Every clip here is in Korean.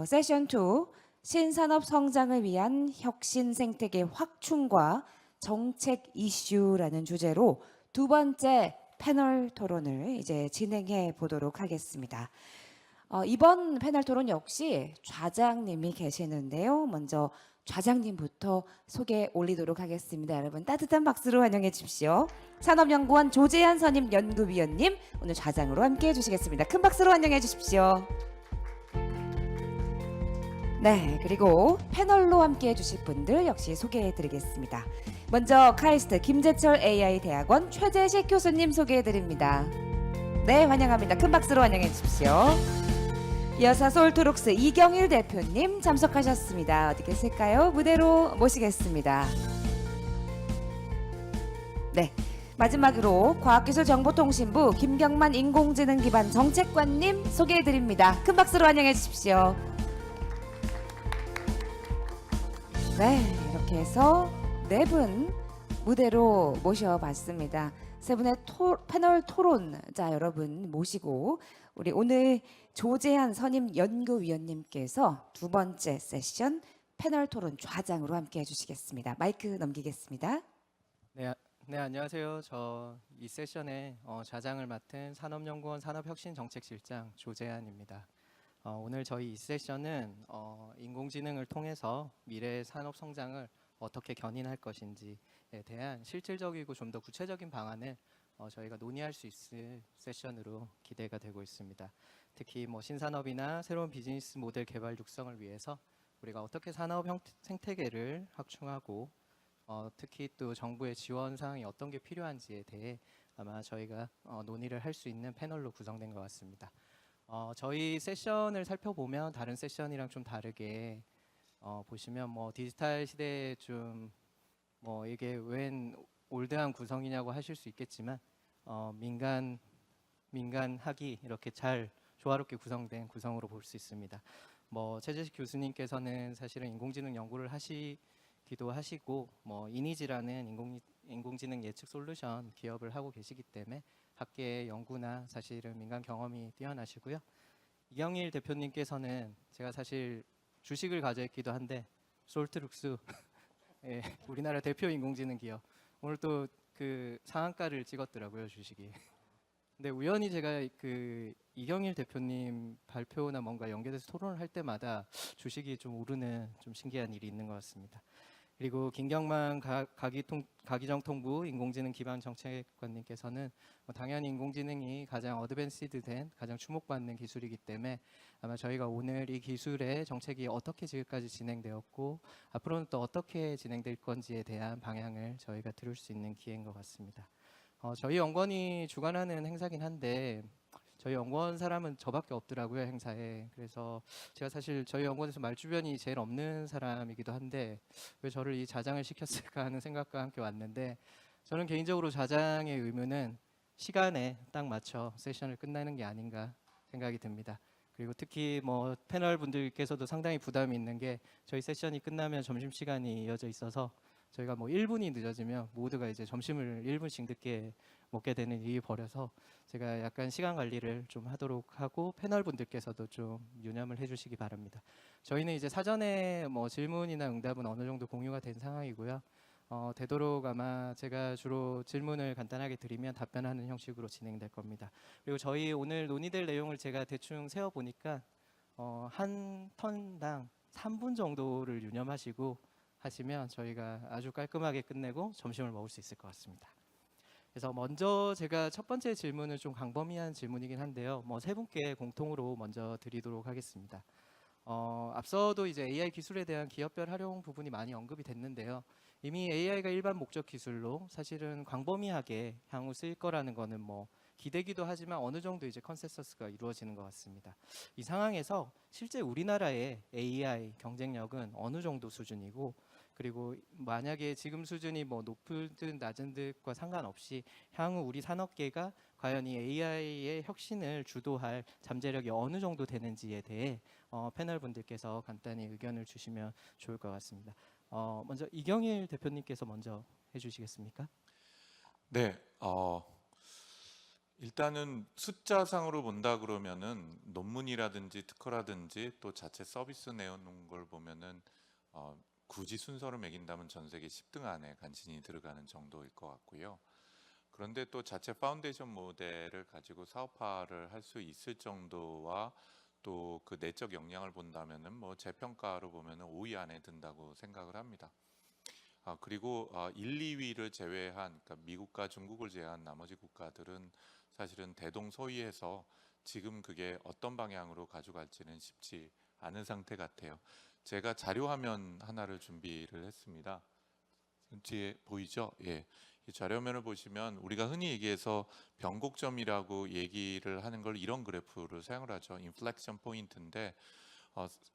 세션 2 신산업 성장을 위한 혁신 생태계 확충과 정책 이슈라는 주제로 두 번째 패널 토론을 이제 진행해 보도록 하겠습니다. 이번 패널 토론 역시 좌장님이 계시는데요. 먼저 좌장님부터 소개 올리도록 하겠습니다. 여러분 따뜻한 박수로 환영해 주십시오. 산업연구원 조재한 선임 연구위원님 오늘 좌장으로 함께해 주시겠습니다. 큰 박수로 환영해 주십시오. 네, 그리고 패널로 함께해 주실 분들 역시 소개해 드리겠습니다. 먼저 카이스트 김재철 AI 대학원 최재식 교수님 소개해 드립니다. 네, 환영합니다. 큰 박수로 환영해 주십시오. 이어서 솔트룩스 이경일 대표님 참석하셨습니다. 어디 계실까요? 무대로 모시겠습니다. 네, 마지막으로 과학기술정보통신부 김경만 인공지능 기반 정책관님 소개해 드립니다. 큰 박수로 환영해 주십시오. 네, 이렇게 해서 네 분 무대로 모셔봤습니다. 세 분의 패널 토론자 여러분 모시고 우리 오늘 조재한 선임 연구위원님께서 두 번째 세션 패널 토론 좌장으로 함께 해주시겠습니다. 마이크 넘기겠습니다. 네, 안녕하세요. 저 이 세션에 좌장을 맡은 산업연구원 산업혁신정책실장 조재한입니다. 오늘 저희 이 세션은 인공지능을 통해서 미래의 산업 성장을 어떻게 견인할 것인지에 대한 실질적이고 좀 더 구체적인 방안을 저희가 논의할 수 있을 세션으로 기대가 되고 있습니다. 특히 신산업이나 새로운 비즈니스 모델 개발 육성을 위해서 우리가 어떻게 산업 생태계를 확충하고 특히 또 정부의 지원 사항이 어떤 게 필요한지에 대해 아마 저희가 논의를 할 수 있는 패널로 구성된 것 같습니다. 저희 세션을 살펴보면 다른 세션이랑 좀 다르게 보시면 디지털 시대에 좀 이게 웬 올드한 구성이냐고 하실 수 있겠지만 민간학이 이렇게 잘 조화롭게 구성된 구성으로 볼 수 있습니다. 최재식 교수님께서는 사실은 인공지능 연구를 하시기도 하시고 이니지라는 인공지능 예측 솔루션 기업을 하고 계시기 때문에 학계의 연구나 사실은 민간 경험이 뛰어나시고요. 이경일 대표님께서는 제가 사실 주식을 가져 있기도 한데 솔트룩스 예, 우리나라 대표 인공지능 기업 오늘 또 그 상한가를 찍었더라고요 주식이. 근데 우연히 제가 그 이경일 대표님 발표나 뭔가 연계돼서 토론을 할 때마다 주식이 좀 오르는 좀 신기한 일이 있는 것 같습니다. 그리고 김경만 가기정통부 인공지능 기반 정책관님께서는 당연히 인공지능이 가장 어드밴시드된 가장 주목받는 기술이기 때문에 아마 저희가 오늘 이 기술의 정책이 어떻게 지금까지 진행되었고 앞으로는 또 어떻게 진행될 건지에 대한 방향을 저희가 들을 수 있는 기회인 것 같습니다. 저희 연구원이 주관하는 행사긴 한데 저희 연구원 사람은 저밖에 없더라고요 행사에. 그래서 제가 사실 저희 연구원에서 말주변이 제일 없는 사람이기도 한데 왜 저를 이 좌장을 시켰을까 하는 생각과 함께 왔는데 저는 개인적으로 좌장의 의무는 시간에 딱 맞춰 세션을 끝내는 게 아닌가 생각이 듭니다. 그리고 특히 패널 분들께서도 상당히 부담이 있는 게 저희 세션이 끝나면 점심시간이 이어져 있어서 저희가 1분이 늦어지면 모두가 이제 점심을 1분씩 늦게 먹게 되는 일이 벌여서 제가 약간 시간 관리를 좀 하도록 하고 패널 분들께서도 좀 유념을 해주시기 바랍니다. 저희는 이제 사전에 질문이나 응답은 어느 정도 공유가 된 상황이고요. 되도록 아마 제가 주로 질문을 간단하게 드리면 답변하는 형식으로 진행될 겁니다. 그리고 저희 오늘 논의될 내용을 제가 대충 세어보니까 한 턴당 3분 정도를 유념하시고 하시면 저희가 아주 깔끔하게 끝내고 점심을 먹을 수 있을 것 같습니다. 그래서 먼저 제가 첫 번째 질문은 좀 광범위한 질문이긴 한데요. 세 분께 공통으로 먼저 드리도록 하겠습니다. 앞서도 이제 AI 기술에 대한 기업별 활용 부분이 많이 언급이 됐는데요. 이미 AI가 일반 목적 기술로 사실은 광범위하게 향후 쓰일 거라는 거는 기대기도 하지만 어느 정도 이제 컨센서스가 이루어지는 것 같습니다. 이 상황에서 실제 우리나라의 AI 경쟁력은 어느 정도 수준이고 그리고 만약에 지금 수준이 높은 듯 낮은 듯과 상관없이 향후 우리 산업계가 과연 이 AI의 혁신을 주도할 잠재력이 어느 정도 되는지에 대해 패널 분들께서 간단히 의견을 주시면 좋을 것 같습니다. 먼저 이경일 대표님께서 먼저 해주시겠습니까? 네, 일단은 숫자상으로 본다 그러면은 논문이라든지 특허라든지 또 자체 서비스 내놓은 걸 보면은 굳이 순서를 매긴다면 전 세계 10등 안에 간신히 들어가는 정도일 것 같고요. 그런데 또 자체 파운데이션 모델을 가지고 사업화를 할 수 있을 정도와 또 그 내적 역량을 본다면은 뭐 제 평가로 보면은 5위 안에 든다고 생각을 합니다. 그리고 1, 2위를 제외한, 그러니까 미국과 중국을 제외한 나머지 국가들은 사실은 대동소이해서 지금 그게 어떤 방향으로 가져갈지는 쉽지 않은 상태 같아요. 제가 자료 화면 하나를 준비를 했습니다. 뒤에 보이죠? 예. 이 자료면을 보시면 우리가 흔히 얘기해서 변곡점이라고 얘기를 하는 걸 이런 그래프를 사용을 하죠. 인플렉션 포인트인데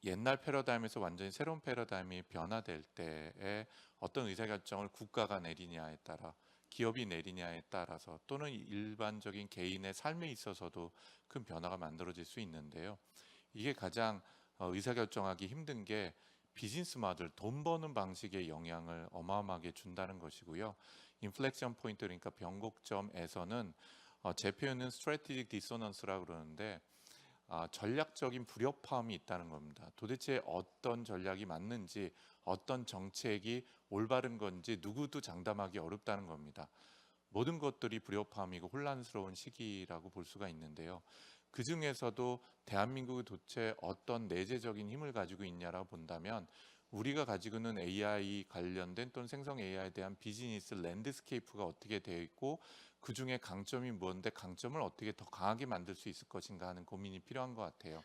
옛날 패러다임에서 완전히 새로운 패러다임이 변화될 때에 어떤 의사결정을 국가가 내리냐에 따라, 기업이 내리냐에 따라서, 또는 일반적인 개인의 삶에 있어서도 큰 변화가 만들어질 수 있는데요. 이게 가장 의사결정하기 힘든 게 비즈니스 모델, 돈 버는 방식에 영향을 어마어마하게 준다는 것이고요. 인플렉션 포인트, 그러니까 변곡점에서는 제 표현은 스트래티직 디소넌스라고 그러는데 전략적인 불협화음이 있다는 겁니다. 도대체 어떤 전략이 맞는지, 어떤 정책이 올바른 건지 누구도 장담하기 어렵다는 겁니다. 모든 것들이 불협화음이고 혼란스러운 시기라고 볼 수가 있는데요. 그 중에서도 대한민국이 도대체 어떤 내재적인 힘을 가지고 있냐라고 본다면 우리가 가지고 있는 AI 관련된 또는 생성 AI에 대한 비즈니스 랜드스케이프가 어떻게 되어 있고 그 중에 강점이 무엇인데 강점을 어떻게 더 강하게 만들 수 있을 것인가 하는 고민이 필요한 것 같아요.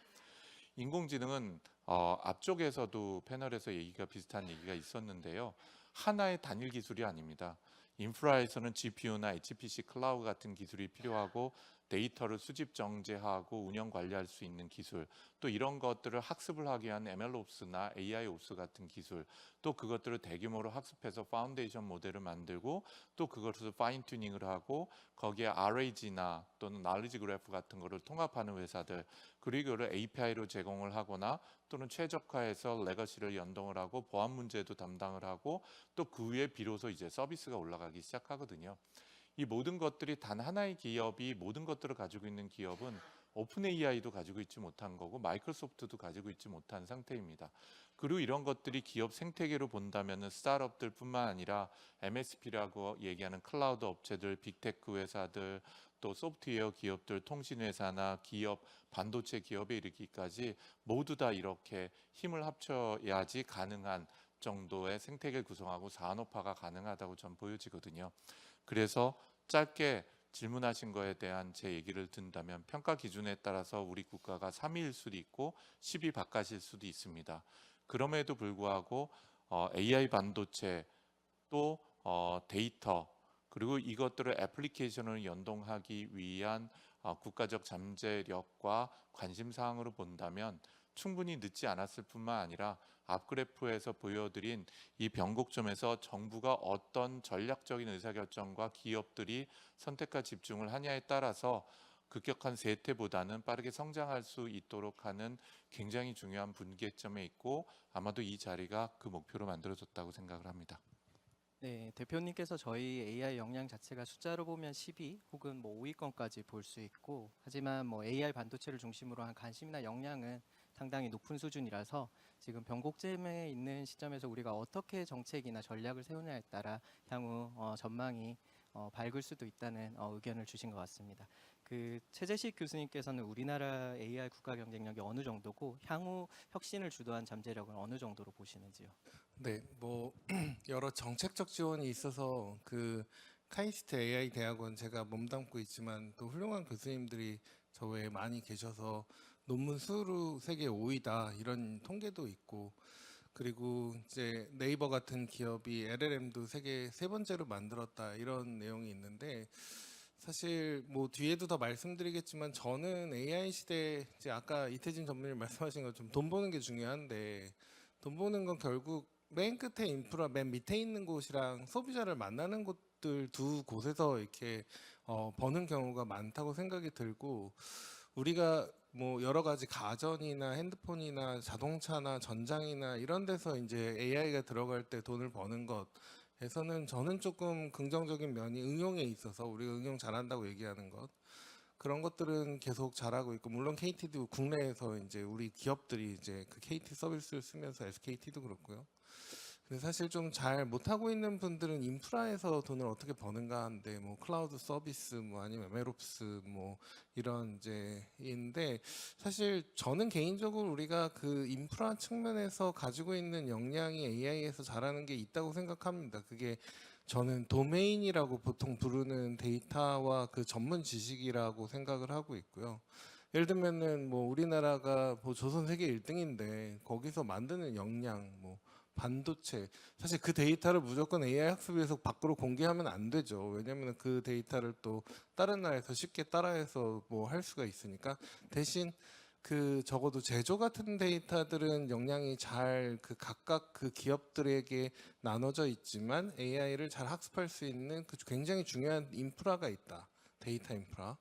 인공지능은 앞쪽에서도 패널에서 얘기가 비슷한 얘기가 있었는데요. 하나의 단일 기술이 아닙니다. 인프라에서는 GPU나 HPC 클라우드 같은 기술이 필요하고 데이터를 수집 정제하고 운영 관리할 수 있는 기술, 또 이런 것들을 학습을 하기 위한 MLOps나 AIOps 같은 기술, 또 그것들을 대규모로 학습해서 파운데이션 모델을 만들고 또 그것을 파인 튜닝을 하고 거기에 RAG나 또는 날리지 그래프 같은 거를 통합하는 회사들, 그리고 이걸 API로 제공을 하거나 또는 최적화해서 레거시를 연동을 하고 보안 문제도 담당을 하고 또 그 위에 비로소 이제 서비스가 올라가기 시작하거든요. 이 모든 것들이 단 하나의 기업이 모든 것들을 가지고 있는 기업은 오픈 AI도 가지고 있지 못한 거고 마이크로소프트도 가지고 있지 못한 상태입니다. 그리고 이런 것들이 기업 생태계로 본다면 스타트업들뿐만 아니라 MSP라고 얘기하는 클라우드 업체들, 빅테크 회사들, 또 소프트웨어 기업들, 통신회사나 기업, 반도체 기업에 이르기까지 모두 다 이렇게 힘을 합쳐야지 가능한 정도의 생태계를 구성하고 산업화가 가능하다고 전 보여지거든요. 그래서 짧게 질문하신 거에 대한 제 얘기를 든다면 평가 기준에 따라서 우리 국가가 3위일 수도 있고 10위 바깥일 수도 있습니다. 그럼에도 불구하고 AI 반도체 또 데이터 그리고 이것들을 애플리케이션을 연동하기 위한 국가적 잠재력과 관심 사항으로 본다면 충분히 늦지 않았을 뿐만 아니라 앞 그래프에서 보여드린 이 변곡점에서 정부가 어떤 전략적인 의사결정과 기업들이 선택과 집중을 하냐에 따라서 급격한 쇠퇴보다는 빠르게 성장할 수 있도록 하는 굉장히 중요한 분기점에 있고 아마도 이 자리가 그 목표로 만들어졌다고 생각을 합니다. 네, 대표님께서 저희 AI 역량 자체가 숫자로 보면 10위 혹은 뭐 5위권까지 볼 수 있고, 하지만 뭐 AI 반도체를 중심으로 한 관심이나 역량은 상당히 높은 수준이라서 지금 변곡점에 있는 시점에서 우리가 어떻게 정책이나 전략을 세우냐에 따라 향후 전망이 밝을 수도 있다는 의견을 주신 것 같습니다. 그 최재식 교수님께서는 우리나라 AI 국가 경쟁력이 어느 정도고 향후 혁신을 주도한 잠재력은 어느 정도로 보시는지요? 네, 뭐 여러 정책적 지원이 있어서 그 카이스트 AI 대학원 제가 몸담고 있지만 또 훌륭한 교수님들이 저 외에 많이 계셔서 논문 수로 세계 5위다 이런 통계도 있고 그리고 이제 네이버 같은 기업이 LLM도 세계 세 번째로 만들었다 이런 내용이 있는데 사실 뭐 뒤에도 더 말씀드리겠지만 저는 AI 시대 이제 아까 이태진 전문의님 말씀하신 것처럼 돈 버는 게 중요한데 돈 버는 건 결국 맨 끝에 인프라 맨 밑에 있는 곳이랑 소비자를 만나는 곳들 두 곳에서 이렇게 버는 경우가 많다고 생각이 들고 우리가 뭐 여러 가지 가전이나 핸드폰이나 자동차나 전장이나 이런 데서 이제 AI가 들어갈 때 돈을 버는 것에서는 저는 조금 긍정적인 면이 응용에 있어서 우리가 응용 잘한다고 얘기하는 것 그런 것들은 계속 잘하고 있고, 물론 KT도 국내에서 이제 우리 기업들이 이제 그 KT 서비스를 쓰면서 SKT도 그렇고요. 근데 사실 좀 잘 못하고 있는 분들은 인프라에서 돈을 어떻게 버는가 하는데, 뭐 클라우드 서비스 뭐 아니면 메롭스 뭐 이런 이제인데, 사실 저는 개인적으로 우리가 그 인프라 측면에서 가지고 있는 역량이 AI에서 잘하는 게 있다고 생각합니다. 그게 저는 도메인이라고 보통 부르는 데이터와 그 전문 지식이라고 생각을 하고 있고요. 예를 들면은 뭐 우리나라가 뭐 조선 세계 1등인데 거기서 만드는 역량, 뭐 반도체, 사실 그 데이터를 무조건 AI 학습위해서 밖으로 공개하면 안 되죠. 왜냐하면 그 데이터를 또 다른 나라에서 쉽게 따라해서 뭐 할 수가 있으니까. 대신 그 적어도 제조 같은 데이터들은 역량이 잘 그 각각 그 기업들에게 나눠져 있지만 AI를 잘 학습할 수 있는 그 굉장히 중요한 인프라가 있다. 데이터 인프라.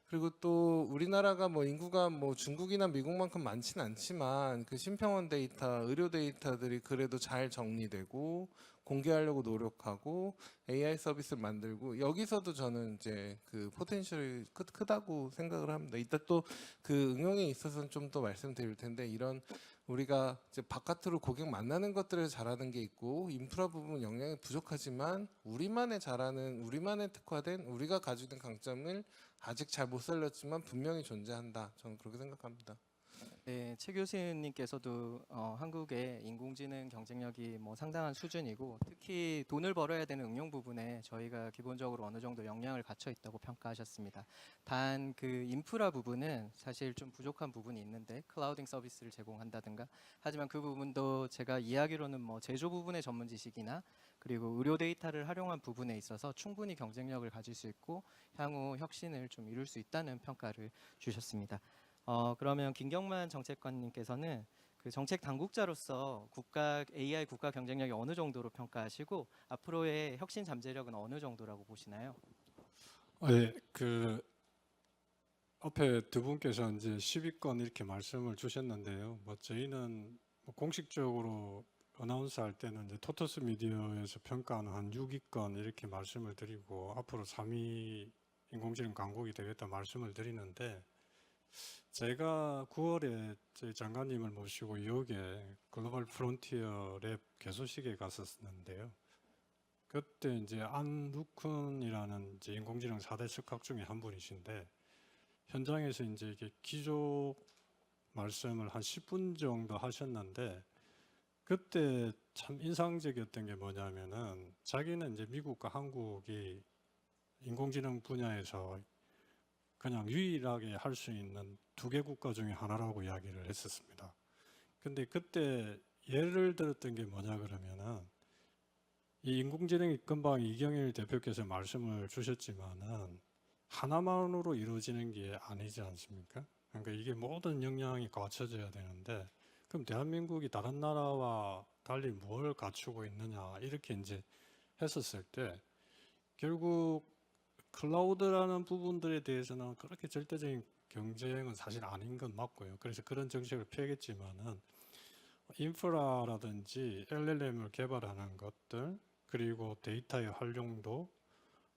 그리고 또 우리나라가 뭐 인구가 뭐 중국이나 미국만큼 많지는 않지만 그 심평원 데이터, 의료 데이터들이 그래도 잘 정리되고 공개하려고 노력하고 AI 서비스를 만들고, 여기서도 저는 이제 그 포텐셜이 크다고 생각을 합니다. 이따 또 그 응용에 있어서는 좀 더 말씀드릴 텐데, 이런 우리가 이제 바깥으로 고객 만나는 것들을 잘하는 게 있고 인프라 부분 역량이 부족하지만 우리만의 잘하는, 우리만의 특화된, 우리가 가지고 있는 강점을 아직 잘 못 살렸지만 분명히 존재한다. 저는 그렇게 생각합니다. 네, 최 교수님께서도 한국의 인공지능 경쟁력이 뭐 상당한 수준이고, 특히 돈을 벌어야 되는 응용 부분에 저희가 기본적으로 어느 정도 역량을 갖춰 있다고 평가하셨습니다. 단 그 인프라 부분은 사실 좀 부족한 부분이 있는데, 클라우딩 서비스를 제공한다든가, 하지만 그 부분도 제가 이야기로는 뭐 제조 부분의 전문 지식이나 그리고 의료 데이터를 활용한 부분에 있어서 충분히 경쟁력을 가질 수 있고 향후 혁신을 좀 이룰 수 있다는 평가를 주셨습니다. 그러면 김경만 정책관님께서는 그 정책 당국자로서 AI 국가 경쟁력이 어느 정도로 평가하시고 앞으로의 혁신 잠재력은 어느 정도라고 보시나요? 네, 그 앞에 두 분께서 이제 10위권 이렇게 말씀을 주셨는데요. 뭐 저희는 뭐 공식적으로 어나운스 할 때는 이제 토토스 미디어에서 평가하는 한 6위권 이렇게 말씀을 드리고, 앞으로 3위 인공지능 강국이 되겠다 말씀을 드리는데, 제가 9월에 저희 장관님을 모시고 뉴욕에 글로벌 프론티어 랩 개소식에 갔었는데요. 그때 이제 안 루쿤이라는 이제 인공지능 4대 석학 중에 한 분이신데, 현장에서 이제 이게 기조 말씀을 한 10분 정도 하셨는데, 그때 참 인상적이었던 게 뭐냐면은, 자기는 이제 미국과 한국이 인공지능 분야에서 그냥 유일하게 할 수 있는 두 개 국가 중에 하나라고 이야기를 했었습니다. 근데 그때 예를 들었던 게 뭐냐 그러면은, 이 인공지능이 금방 이경일 대표께서 말씀을 주셨지만은 하나만으로 이루어지는 게 아니지 않습니까? 그러니까 이게 모든 역량이 갖춰져야 되는데, 그럼 대한민국이 다른 나라와 달리 뭘 갖추고 있느냐 이렇게 이제 했었을 때, 결국 클라우드라는 부분들에 대해서는 그렇게 절대적인 경쟁은 사실 아닌 건 맞고요. 그래서 그런 정책을 펴겠지만은 인프라라든지 LLM을 개발하는 것들, 그리고 데이터의 활용도,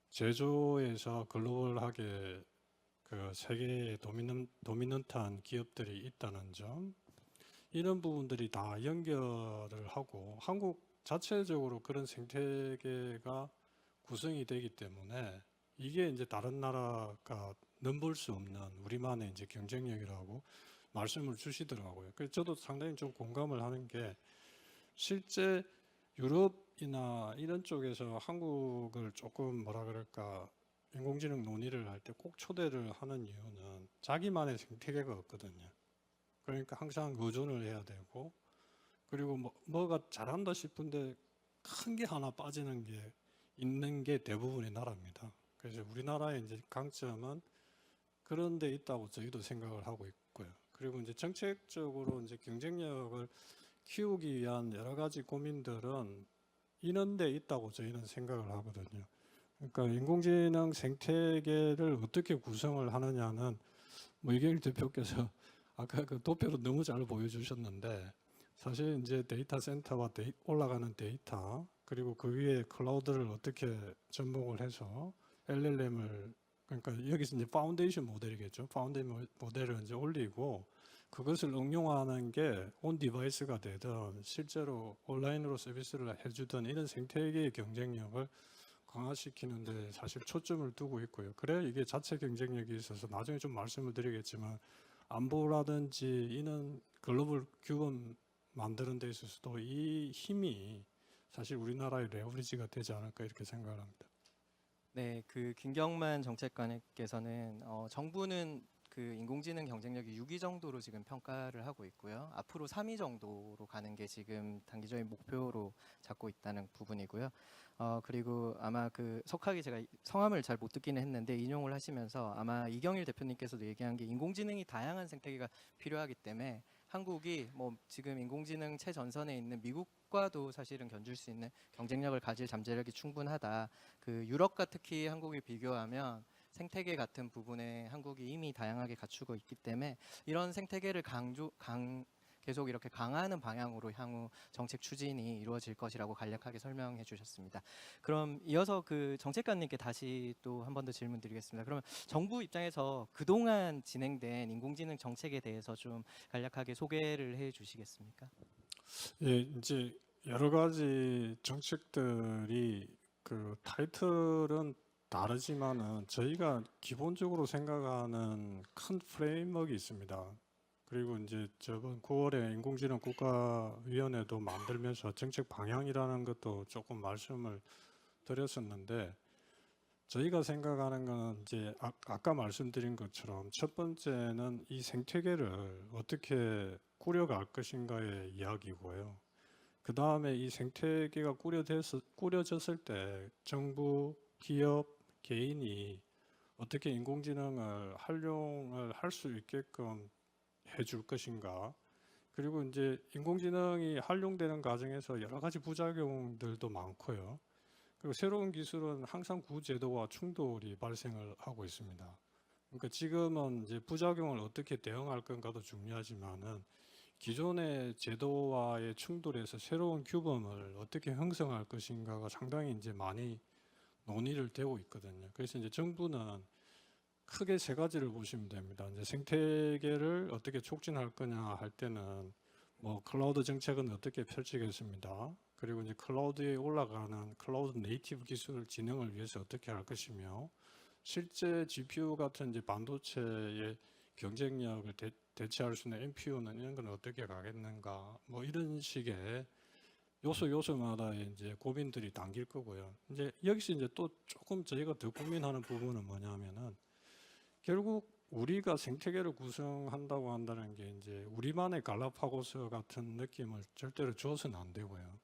제조에서 글로벌하게 그 세계에 도미넌트한 기업들이 있다는 점, 이런 부분들이 다 연결을 하고 한국 자체적으로 그런 생태계가 구성이 되기 때문에 이게 이제 다른 나라가 넘볼 수 없는 우리만의 이제 경쟁력이라고 말씀을 주시더라고요. 그래서 저도 상당히 좀 공감을 하는 게, 실제 유럽이나 이런 쪽에서 한국을 조금 뭐라 그럴까, 인공지능 논의를 할 때 꼭 초대를 하는 이유는 자기만의 생태계가 없거든요. 그러니까 항상 의존을 해야 되고, 그리고 뭐가 잘한다 싶은데 큰 게 하나 빠지는 게 있는 게 대부분의 나라입니다. 그래서 우리나라의 이제 강점은 그런 데 있다고 저희도 생각을 하고 있고요. 그리고 이제 정책적으로 이제 경쟁력을 키우기 위한 여러 가지 고민들은 이런 데 있다고 저희는 생각을 하거든요. 그러니까 인공지능 생태계를 어떻게 구성을 하느냐는 뭐 이경일 대표께서 아까 그 도표로 너무 잘 보여주셨는데, 사실 이제 데이터 센터와 올라가는 데이터, 그리고 그 위에 클라우드를 어떻게 접목을 해서 LLM을 그러니까 여기서 이제 파운데이션 모델이겠죠. 파운데이션 모델을 이제 올리고 그것을 응용하는 게 온 디바이스가 되든 실제로 온라인으로 서비스를 해주든 이런 생태계의 경쟁력을 강화시키는데 사실 초점을 두고 있고요. 그래야 이게 자체 경쟁력이 있어서 나중에 좀 말씀을 드리겠지만 안보라든지 이런 글로벌 규범 만드는 데 있어서도 이 힘이 사실 우리나라의 레버리지가 되지 않을까 이렇게 생각을 합니다. 네, 그 김경만 정책관께서는 정부는 그 인공지능 경쟁력이 6위 정도로 지금 평가를 하고 있고요. 앞으로 3위 정도로 가는 게 지금 단기적인 목표로 잡고 있다는 부분이고요. 그리고 아마 그 석학이 제가 성함을 잘 못 듣기는 했는데 인용을 하시면서 아마 이경일 대표님께서도 얘기한 게 인공지능이 다양한 생태계가 필요하기 때문에 한국이 뭐 지금 인공지능 최전선에 있는 미국과도 사실은 견줄 수 있는 경쟁력을 가질 잠재력이 충분하다. 그 유럽과 특히 한국이 비교하면 생태계 같은 부분에 한국이 이미 다양하게 갖추고 있기 때문에 이런 생태계를 계속 이렇게 강화하는 방향으로 향후 정책 추진이 이루어질 것이라고 간략하게 설명해 주셨습니다. 그럼 이어서 그 정책관님께 다시 또 한 번 더 질문 드리겠습니다. 그러면 정부 입장에서 그동안 진행된 인공지능 정책에 대해서 좀 간략하게 소개를 해 주시겠습니까? 예, 이제 여러 가지 정책들이 그 타이틀은 다르지만은 저희가 기본적으로 생각하는 큰 프레임워크가 있습니다. 그리고 이제 저번 9월에 인공지능 국가위원회도 만들면서 정책 방향이라는 것도 조금 말씀을 드렸었는데 저희가 생각하는 거는 이제 아까 말씀드린 것처럼 첫 번째는 이 생태계를 어떻게 꾸려갈 것인가의 이야기고요. 그 다음에 이 생태계가 꾸려졌을 때 정부, 기업, 개인이 어떻게 인공지능을 활용을 할 수 있게끔 해줄 것인가. 그리고 이제 인공지능이 활용되는 과정에서 여러 가지 부작용들도 많고요. 그리고 새로운 기술은 항상 구제도와 충돌이 발생을 하고 있습니다. 그러니까 지금은 이제 부작용을 어떻게 대응할 건가도 중요하지만은 기존의 제도와의 충돌에서 새로운 규범을 어떻게 형성할 것인가가 상당히 이제 많이 논의를 되고 있거든요. 그래서 이제 정부는 크게 세 가지를 보시면 됩니다. 이제 생태계를 어떻게 촉진할 거냐 할 때는 뭐 클라우드 정책은 어떻게 펼치겠습니다. 그리고 이제 클라우드에 올라가는 클라우드 네이티브 기술 진행을 위해서 어떻게 할 것이며 실제 GPU 같은 이제 반도체의 경쟁력을 대체할 수 있는 NPU는 이런 건 어떻게 가겠는가 뭐 이런 식의 요소마다의 이제 고민들이 담길 거고요. 이제 여기서 이제 또 조금 저희가 더 고민하는 부분은 뭐냐면은 결국 우리가 생태계를 구성한다고 한다는 게 이제 우리만의 갈라파고스 같은 느낌을 절대로 줘서는 안 되고요.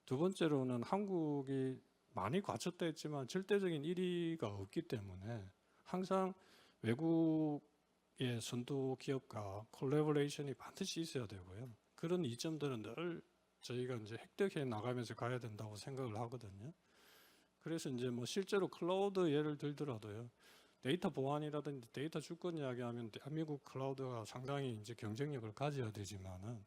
두 번째로는 한국이 많이 갖췄다 했지만 절대적인 1위가 없기 때문에 항상 외국의 선도 기업과 콜래보레이션이 반드시 있어야 되고요. 그런 이점들은 늘 저희가 이제 획득해 나가면서 가야 된다고 생각을 하거든요. 그래서 이제 뭐 실제로 클라우드 예를 들더라도요. 데이터 보안이라든지 데이터 주권 이야기하면 대한민국 클라우드가 상당히 이제 경쟁력을 가져야 되지만은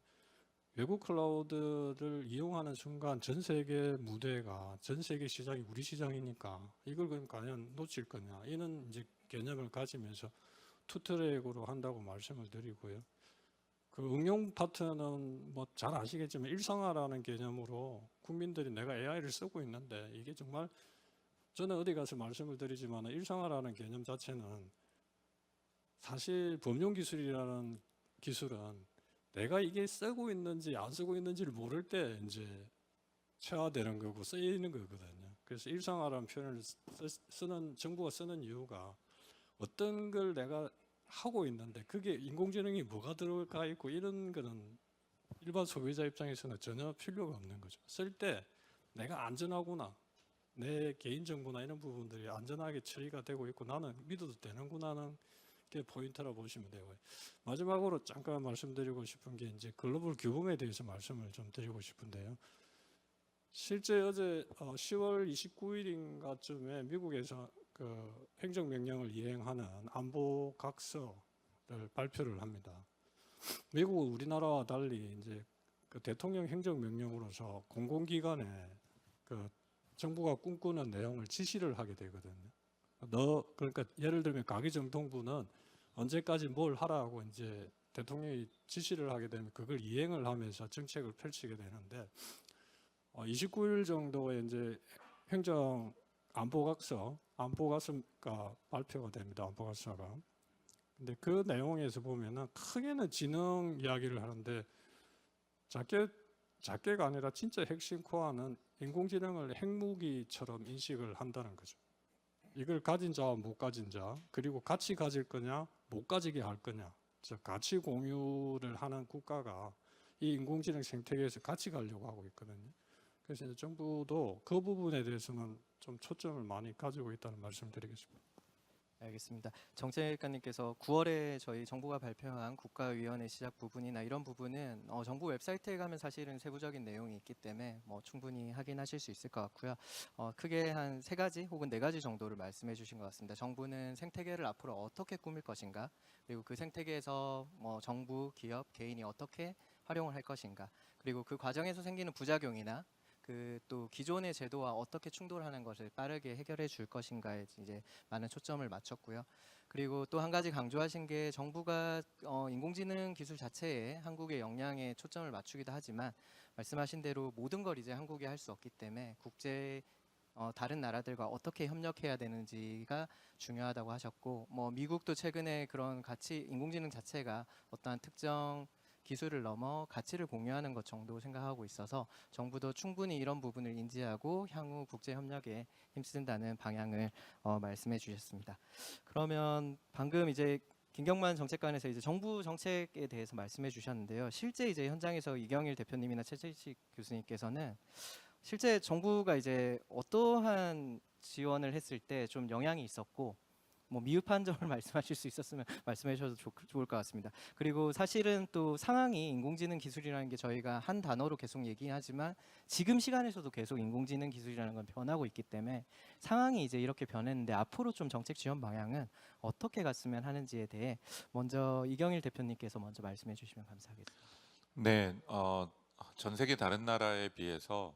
외국 클라우드를 이용하는 순간 전 세계 무대가 전 세계 시장이 우리 시장이니까 이걸 그럼 과연 놓칠 거냐 이런 이제 개념을 가지면서 투트랙으로 한다고 말씀을 드리고요. 그 응용 파트는 뭐 잘 아시겠지만 일상화라는 개념으로 국민들이 내가 AI를 쓰고 있는데 이게 정말 저는 어디 가서 말씀을 드리지만 일상화라는 개념 자체는 사실 범용 기술이라는 기술은 내가 이게 쓰고 있는지 안 쓰고 있는지를 모를 때 이제 체화되는 거고 쓰이는 거거든요. 그래서 일상화라는 표현을 쓰는 정부가 쓰는 이유가 어떤 걸 내가 하고 있는데 그게 인공지능이 뭐가 들어가 있고 이런 거는 일반 소비자 입장에서는 전혀 필요가 없는 거죠. 쓸 때 내가 안전하구나. 내 개인정보나 이런 부분들이 안전하게 처리가 되고 있고 나는 믿어도 되는구나는 게 포인트라 보시면 되고요. 마지막으로 잠깐 말씀드리고 싶은 게 이제 글로벌 규범에 대해서 말씀을 좀 드리고 싶은데요. 실제 어제 10월 29일인가쯤에 미국에서 그 행정명령을 이행하는 안보 각서를 발표를 합니다. 미국은 우리나라와 달리 이제 그 대통령 행정명령으로서 공공기관에 그 정부가 꿈꾸는 내용을 지시를 하게 되거든요. 그러니까 예를 들면 가기정통부는 언제까지 뭘 하라고 이제 대통령이 지시를 하게 되면 그걸 이행을 하면서 정책을 펼치게 되는데 29일 정도에 이제 행정 안보각서가 발표가 됩니다. 안보각서가. 근데 그 내용에서 보면은 크게는 지능 이야기를 하는데 작게가 아니라 진짜 핵심 코어는 인공지능을 핵무기처럼 인식을 한다는 거죠. 이걸 가진 자와 못 가진 자, 그리고 같이 가질 거냐, 못 가지게 할 거냐. 즉 가치 공유를 하는 국가가 이 인공지능 생태계에서 같이 가려고 하고 있거든요. 그래서 이제 정부도 그 부분에 대해서는 좀 초점을 많이 가지고 있다는 말씀드리겠습니다. 알겠습니다. 정책관님께서 9월에 저희 정부가 발표한 국가위원회 시작 부분이나 이런 부분은 정부 웹사이트에 가면 사실은 세부적인 내용이 있기 때문에 충분히 확인하실 수 있을 것 같고요. 크게 한 3가지 혹은 4가지 정도를 말씀해 주신 것 같습니다. 정부는 생태계를 앞으로 어떻게 꾸밀 것인가, 그리고 그 생태계에서 정부, 기업, 개인이 어떻게 활용을 할 것인가, 그리고 그 과정에서 생기는 부작용이나 그 또 기존의 제도와 어떻게 충돌하는 것을 빠르게 해결해 줄 것인가에 이제 많은 초점을 맞췄고요. 그리고 또 한 가지 강조하신 게 정부가 인공지능 기술 자체에 한국의 역량에 초점을 맞추기도 하지만 말씀하신 대로 모든 걸 이제 한국이 할 수 없기 때문에 국제 다른 나라들과 어떻게 협력해야 되는지가 중요하다고 하셨고, 미국도 최근에 그런 가치 인공지능 자체가 어떠한 특정 기술을 넘어 가치를 공유하는 것 정도 생각하고 있어서 정부도 충분히 이런 부분을 인지하고 향후 국제 협력에 힘쓴다는 방향을 말씀해 주셨습니다. 그러면 방금 이제 김경만 정책관에서 이제 정부 정책에 대해서 말씀해 주셨는데요. 실제 이제 현장에서 이경일 대표님이나 최재식 교수님께서는 실제 정부가 이제 어떠한 지원을 했을 때 좀 영향이 있었고 미흡한 점을 말씀하실 수 있었으면 말씀해 주셔도 좋을 것 같습니다. 그리고 사실은 또 상황이 인공지능 기술이라는 게 저희가 한 단어로 계속 얘기하지만 지금 시간에서도 계속 인공지능 기술이라는 건 변하고 있기 때문에 상황이 이제 이렇게 변했는데 앞으로 좀 정책 지원 방향은 어떻게 갔으면 하는지에 대해 먼저 이경일 대표님께서 먼저 말씀해 주시면 감사하겠습니다. 네, 전 세계 다른 나라에 비해서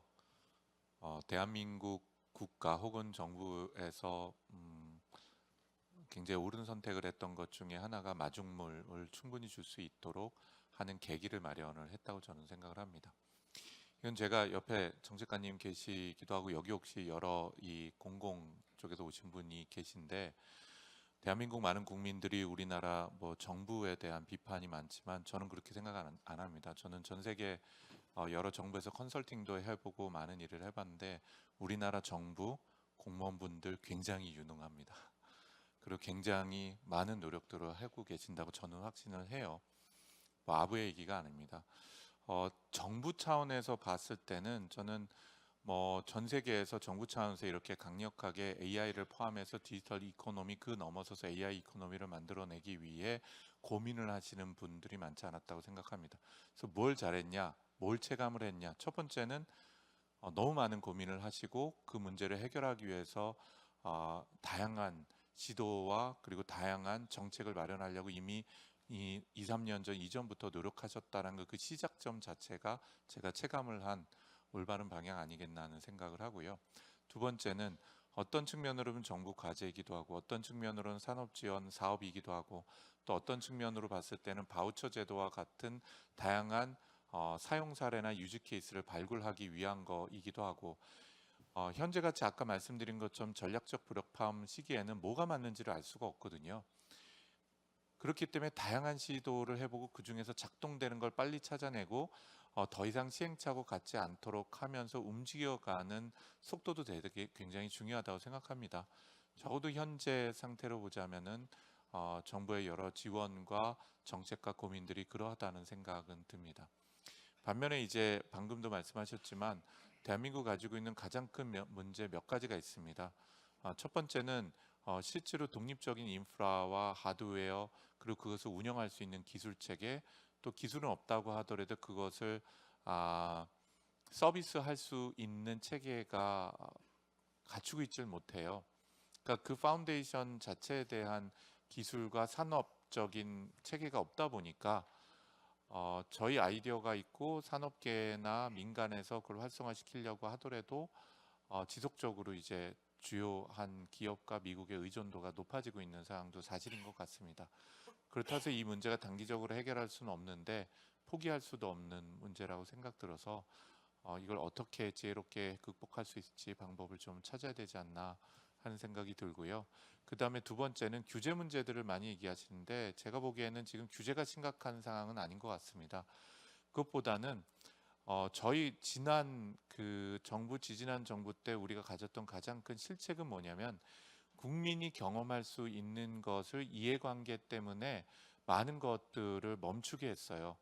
대한민국 국가 혹은 정부에서 굉장히 옳은 선택을 했던 것 중에 하나가 마중물을 충분히 줄 수 있도록 하는 계기를 마련을 했다고 저는 생각을 합니다. 이건 제가 옆에 정책관님 계시기도 하고 여기 혹시 여러 이 공공 쪽에서 오신 분이 계신데 대한민국 많은 국민들이 우리나라 정부에 대한 비판이 많지만 저는 그렇게 생각 안 합니다. 저는 전 세계 여러 정부에서 컨설팅도 해보고 많은 일을 해봤는데 우리나라 정부 공무원분들 굉장히 유능합니다. 그리고 굉장히 많은 노력들을 하고 계신다고 저는 확신을 해요. 아부의 얘기가 아닙니다. 정부 차원에서 봤을 때는 저는 전 세계에서 정부 차원에서 이렇게 강력하게 AI를 포함해서 디지털 이코노미 그 넘어서서 AI 이코노미를 만들어내기 위해 고민을 하시는 분들이 많지 않았다고 생각합니다. 그래서 뭘 잘했냐, 뭘 체감을 했냐. 첫 번째는 너무 많은 고민을 하시고 그 문제를 해결하기 위해서 다양한 시도와 그리고 다양한 정책을 마련하려고 이미 2~3년 전 이전부터 노력하셨다는 그 시작점 자체가 제가 체감을 한 올바른 방향 아니겠나 하는 생각을 하고요. 두 번째는 어떤 측면으로는 정부 과제이기도 하고 어떤 측면으로는 산업 지원 사업이기도 하고 또 어떤 측면으로 봤을 때는 바우처 제도와 같은 다양한 사용 사례나 유즈 케이스를 발굴하기 위한 거이기도 하고 현재같이 아까 말씀드린 것처럼 전략적 불협화음 시기에는 뭐가 맞는지를 알 수가 없거든요. 그렇기 때문에 다양한 시도를 해보고 그 중에서 작동되는 걸 빨리 찾아내고 더 이상 시행착오 갖지 않도록 하면서 움직여가는 속도도 되게 굉장히 중요하다고 생각합니다. 적어도 현재 상태로 보자면은 정부의 여러 지원과 정책과 고민들이 그러하다는 생각은 듭니다. 반면에 이제 방금도 말씀하셨지만 대한민국 가지고 있는 가장 큰 문제 몇 가지가 있습니다. 첫 번째는 실제로 독립적인 인프라와 하드웨어 그리고 그것을 운영할 수 있는 기술 체계 또 기술은 없다고 하더라도 그것을 서비스할 수 있는 체계가 갖추고 있질 못해요. 그러니까 그 파운데이션 자체에 대한 기술과 산업적인 체계가 없다 보니까 저희 아이디어가 있고 산업계나 민간에서 그걸 활성화시키려고 하더라도 지속적으로 이제 주요한 기업과 미국의 의존도가 높아지고 있는 상황도 사실인 것 같습니다. 그렇다고 해서 이 문제가 단기적으로 해결할 수는 없는데 포기할 수도 없는 문제라고 생각들어서 이걸 어떻게 지혜롭게 극복할 수 있을지 방법을 좀 찾아야 되지 않나 하는 생각이 들고요. 그 다음에 두 번째는 규제 문제들을 많이 얘기하시는데 제가 보기에는 지금 규제가 심각한 상황은 아닌 것 같습니다. 그것보다는 저희 지난 지지난 정부 때 우리가 가졌던 가장 큰 실책은 뭐냐면 국민이 경험할 수 있는 것을 이해관계 때문에 많은 것들을 멈추게 했어요.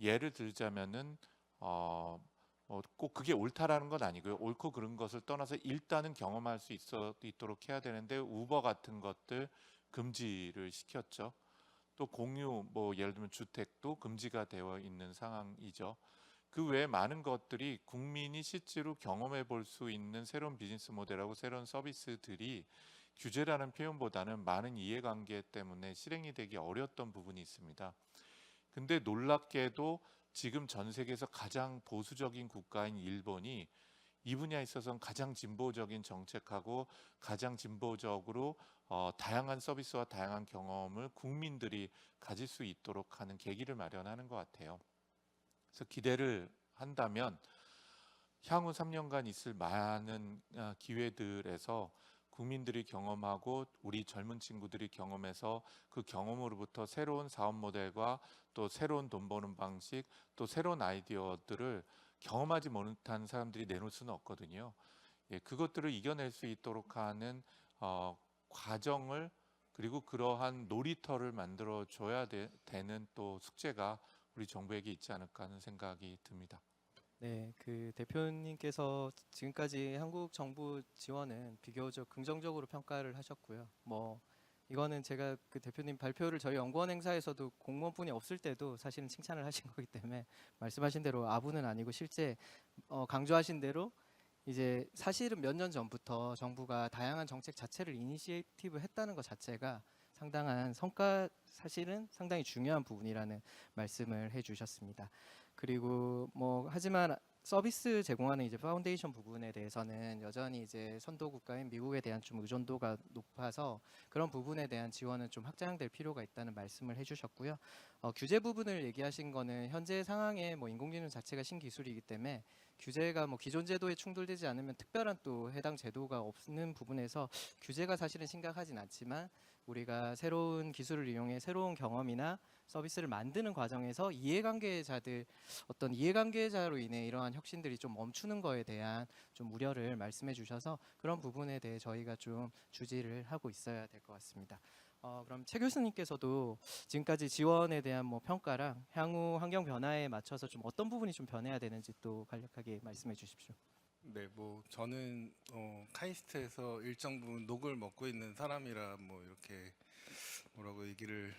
예를 들자면은 꼭 그게 옳다라는 건 아니고요. 옳고 그른 것을 떠나서 일단은 경험할 수 있도록 해야 되는데 우버 같은 것들 금지를 시켰죠. 또 공유 예를 들면 주택도 금지가 되어 있는 상황이죠. 그 외에 많은 것들이 국민이 실제로 경험해 볼 수 있는 새로운 비즈니스 모델하고 새로운 서비스들이 규제라는 표현보다는 많은 이해관계 때문에 실행이 되기 어려웠던 부분이 있습니다. 근데 놀랍게도 지금 전 세계에서 가장 보수적인 국가인 일본이 이 분야에 있어서는 가장 진보적인 정책하고 가장 진보적으로 다양한 서비스와 다양한 경험을 국민들이 가질 수 있도록 하는 계기를 마련하는 것 같아요. 그래서 기대를 한다면 향후 3년간 있을 많은 기회들에서 국민들이 경험하고 우리 젊은 친구들이 경험해서 그 경험으로부터 새로운 사업 모델과 또 새로운 돈 버는 방식 또 새로운 아이디어들을 경험하지 못한 사람들이 내놓을 수는 없거든요. 그것들을 이겨낼 수 있도록 하는 과정을 그리고 그러한 놀이터를 만들어 줘야 되는 또 숙제가 우리 정부에게 있지 않을까 하는 생각이 듭니다. 네, 그 대표님께서 지금까지 한국 정부 지원은 비교적 긍정적으로 평가를 하셨고요. 이거는 제가 그 대표님 발표를 저희 연구원 행사에서도 공무원분이 없을 때도 사실은 칭찬을 하신 거기 때문에 말씀하신 대로 아부는 아니고 실제 강조하신 대로 이제 사실은 몇 년 전부터 정부가 다양한 정책 자체를 이니시에이티브 했다는 것 자체가 상당한 성과, 사실은 상당히 중요한 부분이라는 말씀을 해주셨습니다. 그리고 하지만 서비스 제공하는 이제 파운데이션 부분에 대해서는 여전히 이제 선도 국가인 미국에 대한 좀 의존도가 높아서 그런 부분에 대한 지원은 좀 확장될 필요가 있다는 말씀을 해주셨고요. 규제 부분을 얘기하신 거는 현재 상황에 인공지능 자체가 신기술이기 때문에 규제가 기존 제도에 충돌되지 않으면 특별한 또 해당 제도가 없는 부분에서 규제가 사실은 심각하진 않지만 우리가 새로운 기술을 이용해 새로운 경험이나 서비스를 만드는 과정에서 어떤 이해관계자로 인해 이러한 혁신들이 좀 멈추는 거에 대한 좀 우려를 말씀해 주셔서 그런 부분에 대해 저희가 좀 주지를 하고 있어야 될 것 같습니다. 그럼 최 교수님께서도 지금까지 지원에 대한 평가랑 향후 환경 변화에 맞춰서 좀 어떤 부분이 좀 변해야 되는지 또 간략하게 말씀해 주십시오. 네, 저는 카이스트에서 일정 부분 녹을 먹고 있는 사람이라 이렇게 뭐라고 얘기를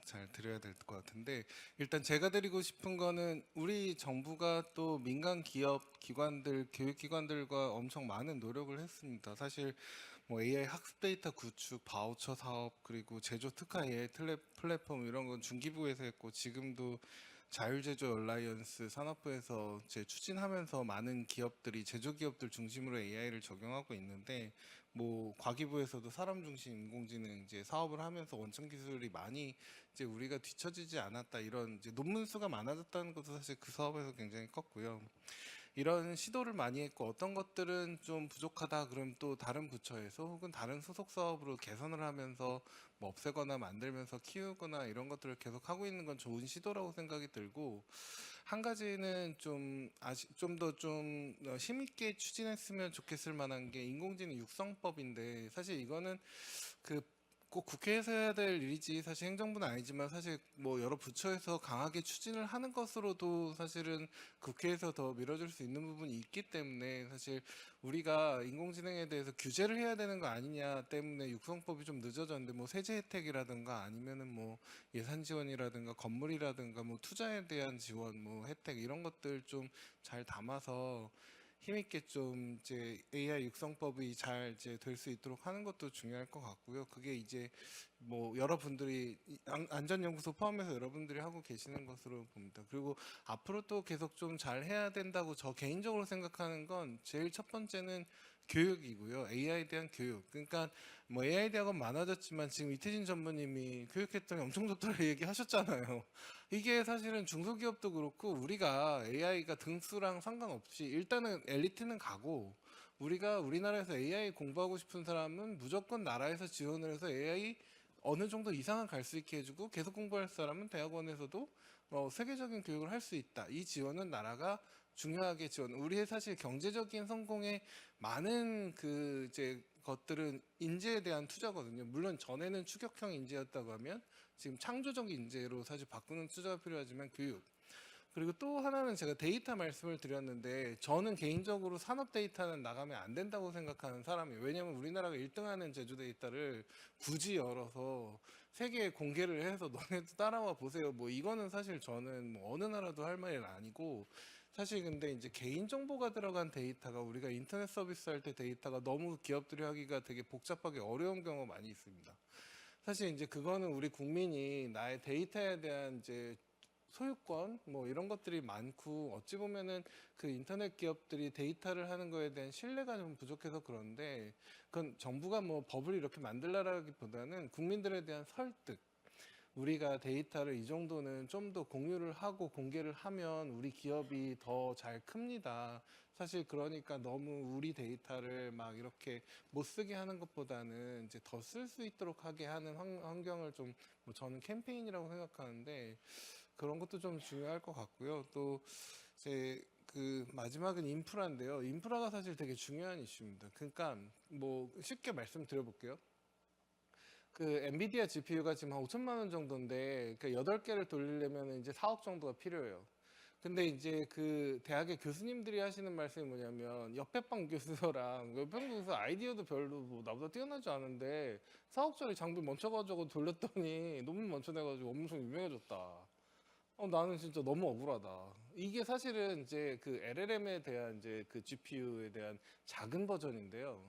잘 드려야 될 것 같은데, 일단 제가 드리고 싶은 거는 우리 정부가 또 민간 기업 기관들 교육기관들과 엄청 많은 노력을 했습니다. 사실 AI 학습 데이터 구축, 바우처 사업, 그리고 제조 특화 AI 플랫폼 이런 건 중기부에서 했고 지금도 자율제조 얼라이언스 산업부에서 추진하면서 많은 기업들이 제조기업들 중심으로 AI를 적용하고 있는데 과기부에서도 사람 중심 인공지능 이제 사업을 하면서 원천 기술이 많이 이제 우리가 뒤처지지 않았다 이런 이제 논문 수가 많아졌다는 것도 사실 그 사업에서 굉장히 컸고요. 이런 시도를 많이 했고 어떤 것들은 좀 부족하다 그럼 또 다른 부처에서 혹은 다른 소속 사업으로 개선을 하면서 없애거나 만들면서 키우거나 이런 것들을 계속 하고 있는 건 좋은 시도라고 생각이 들고, 한 가지는 좀 더 좀 힘있게 추진했으면 좋겠을 만한 게 인공지능 육성법인데, 사실 이거는 꼭 국회에서 해야 될 일이지 사실 행정부는 아니지만 사실 여러 부처에서 강하게 추진을 하는 것으로도 사실은 국회에서 더 밀어줄 수 있는 부분이 있기 때문에 사실 우리가 인공지능에 대해서 규제를 해야 되는 거 아니냐 때문에 육성법이 좀 늦어졌는데 세제 혜택이라든가 아니면은 예산 지원이라든가 건물이라든가 투자에 대한 지원 혜택 이런 것들 좀 잘 담아서 힘있게 좀 이제 AI 육성법이 잘 이제 될 수 있도록 하는 것도 중요할 것 같고요. 그게 이제 여러분들이 안전연구소 포함해서 여러분들이 하고 계시는 것으로 봅니다. 그리고 앞으로 또 계속 좀 잘 해야 된다고 저 개인적으로 생각하는 건 제일 첫 번째는 교육이고요. AI에 대한 교육. 그러니까 뭐 AI 대학은 많아졌지만 지금 이태진 전무님이 교육했더니 엄청 좋다고 얘기하셨잖아요. 이게 사실은 중소기업도 그렇고 우리가 AI가 등수랑 상관없이 일단은 엘리트는 가고 우리가 우리나라에서 AI 공부하고 싶은 사람은 무조건 나라에서 지원을 해서 AI 어느 정도 이상은 갈 수 있게 해주고 계속 공부할 사람은 대학원에서도 세계적인 교육을 할 수 있다. 이 지원은 나라가 중요하게 지원. 우리의 사실 경제적인 성공에 많은 그 이제 것들은 인재에 대한 투자거든요. 물론 전에는 추격형 인재였다고 하면 지금 창조적 인재로 사실 바꾸는 투자가 필요하지만 교육. 그리고 또 하나는 제가 데이터 말씀을 드렸는데 저는 개인적으로 산업 데이터는 나가면 안 된다고 생각하는 사람이에요. 왜냐하면 우리나라가 1등하는 제조 데이터를 굳이 열어서 세계에 공개를 해서 너네도 따라와 보세요. 뭐 이거는 사실 저는 뭐 어느 나라도 할 말이 아니고 사실 근데 이제 개인 정보가 들어간 데이터가 우리가 인터넷 서비스 할 때 데이터가 너무 기업들이 하기가 되게 복잡하게 어려운 경우가 많이 있습니다. 사실 이제 그거는 우리 국민이 나의 데이터에 대한 이제 소유권 뭐 이런 것들이 많고 어찌 보면은 그 인터넷 기업들이 데이터를 하는 거에 대한 신뢰가 좀 부족해서 그런데 그건 정부가 뭐 법을 이렇게 만들라라기보다는 국민들에 대한 설득 우리가 데이터를 이 정도는 좀 더 공유를 하고 공개를 하면 우리 기업이 더 잘 큽니다. 사실 그러니까 너무 우리 데이터를 막 이렇게 못 쓰게 하는 것보다는 이제 더 쓸 수 있도록 하게 하는 환경을 좀 뭐 저는 캠페인이라고 생각하는데 그런 것도 좀 중요할 것 같고요. 또 이제 그 마지막은 인프라인데요. 인프라가 사실 되게 중요한 이슈입니다. 그러니까 뭐 쉽게 말씀드려볼게요. 그 엔비디아 GPU가 지금 한 5천만 원 정도인데 그 8개를 돌리려면 이제 4억 정도가 필요해요. 근데 이제 그 대학의 교수님들이 하시는 말씀이 뭐냐면 옆에 방 교수랑 옆에 방 교수 아이디어도 별로 뭐 나보다 뛰어나지 않은데 4억짜리 장비 멈춰가지고 돌렸더니 논문 멈춰내가지고 엄청 유명해졌다. 나는 진짜 너무 억울하다. 이게 사실은 이제 그 LLM에 대한 이제 그 GPU에 대한 작은 버전인데요.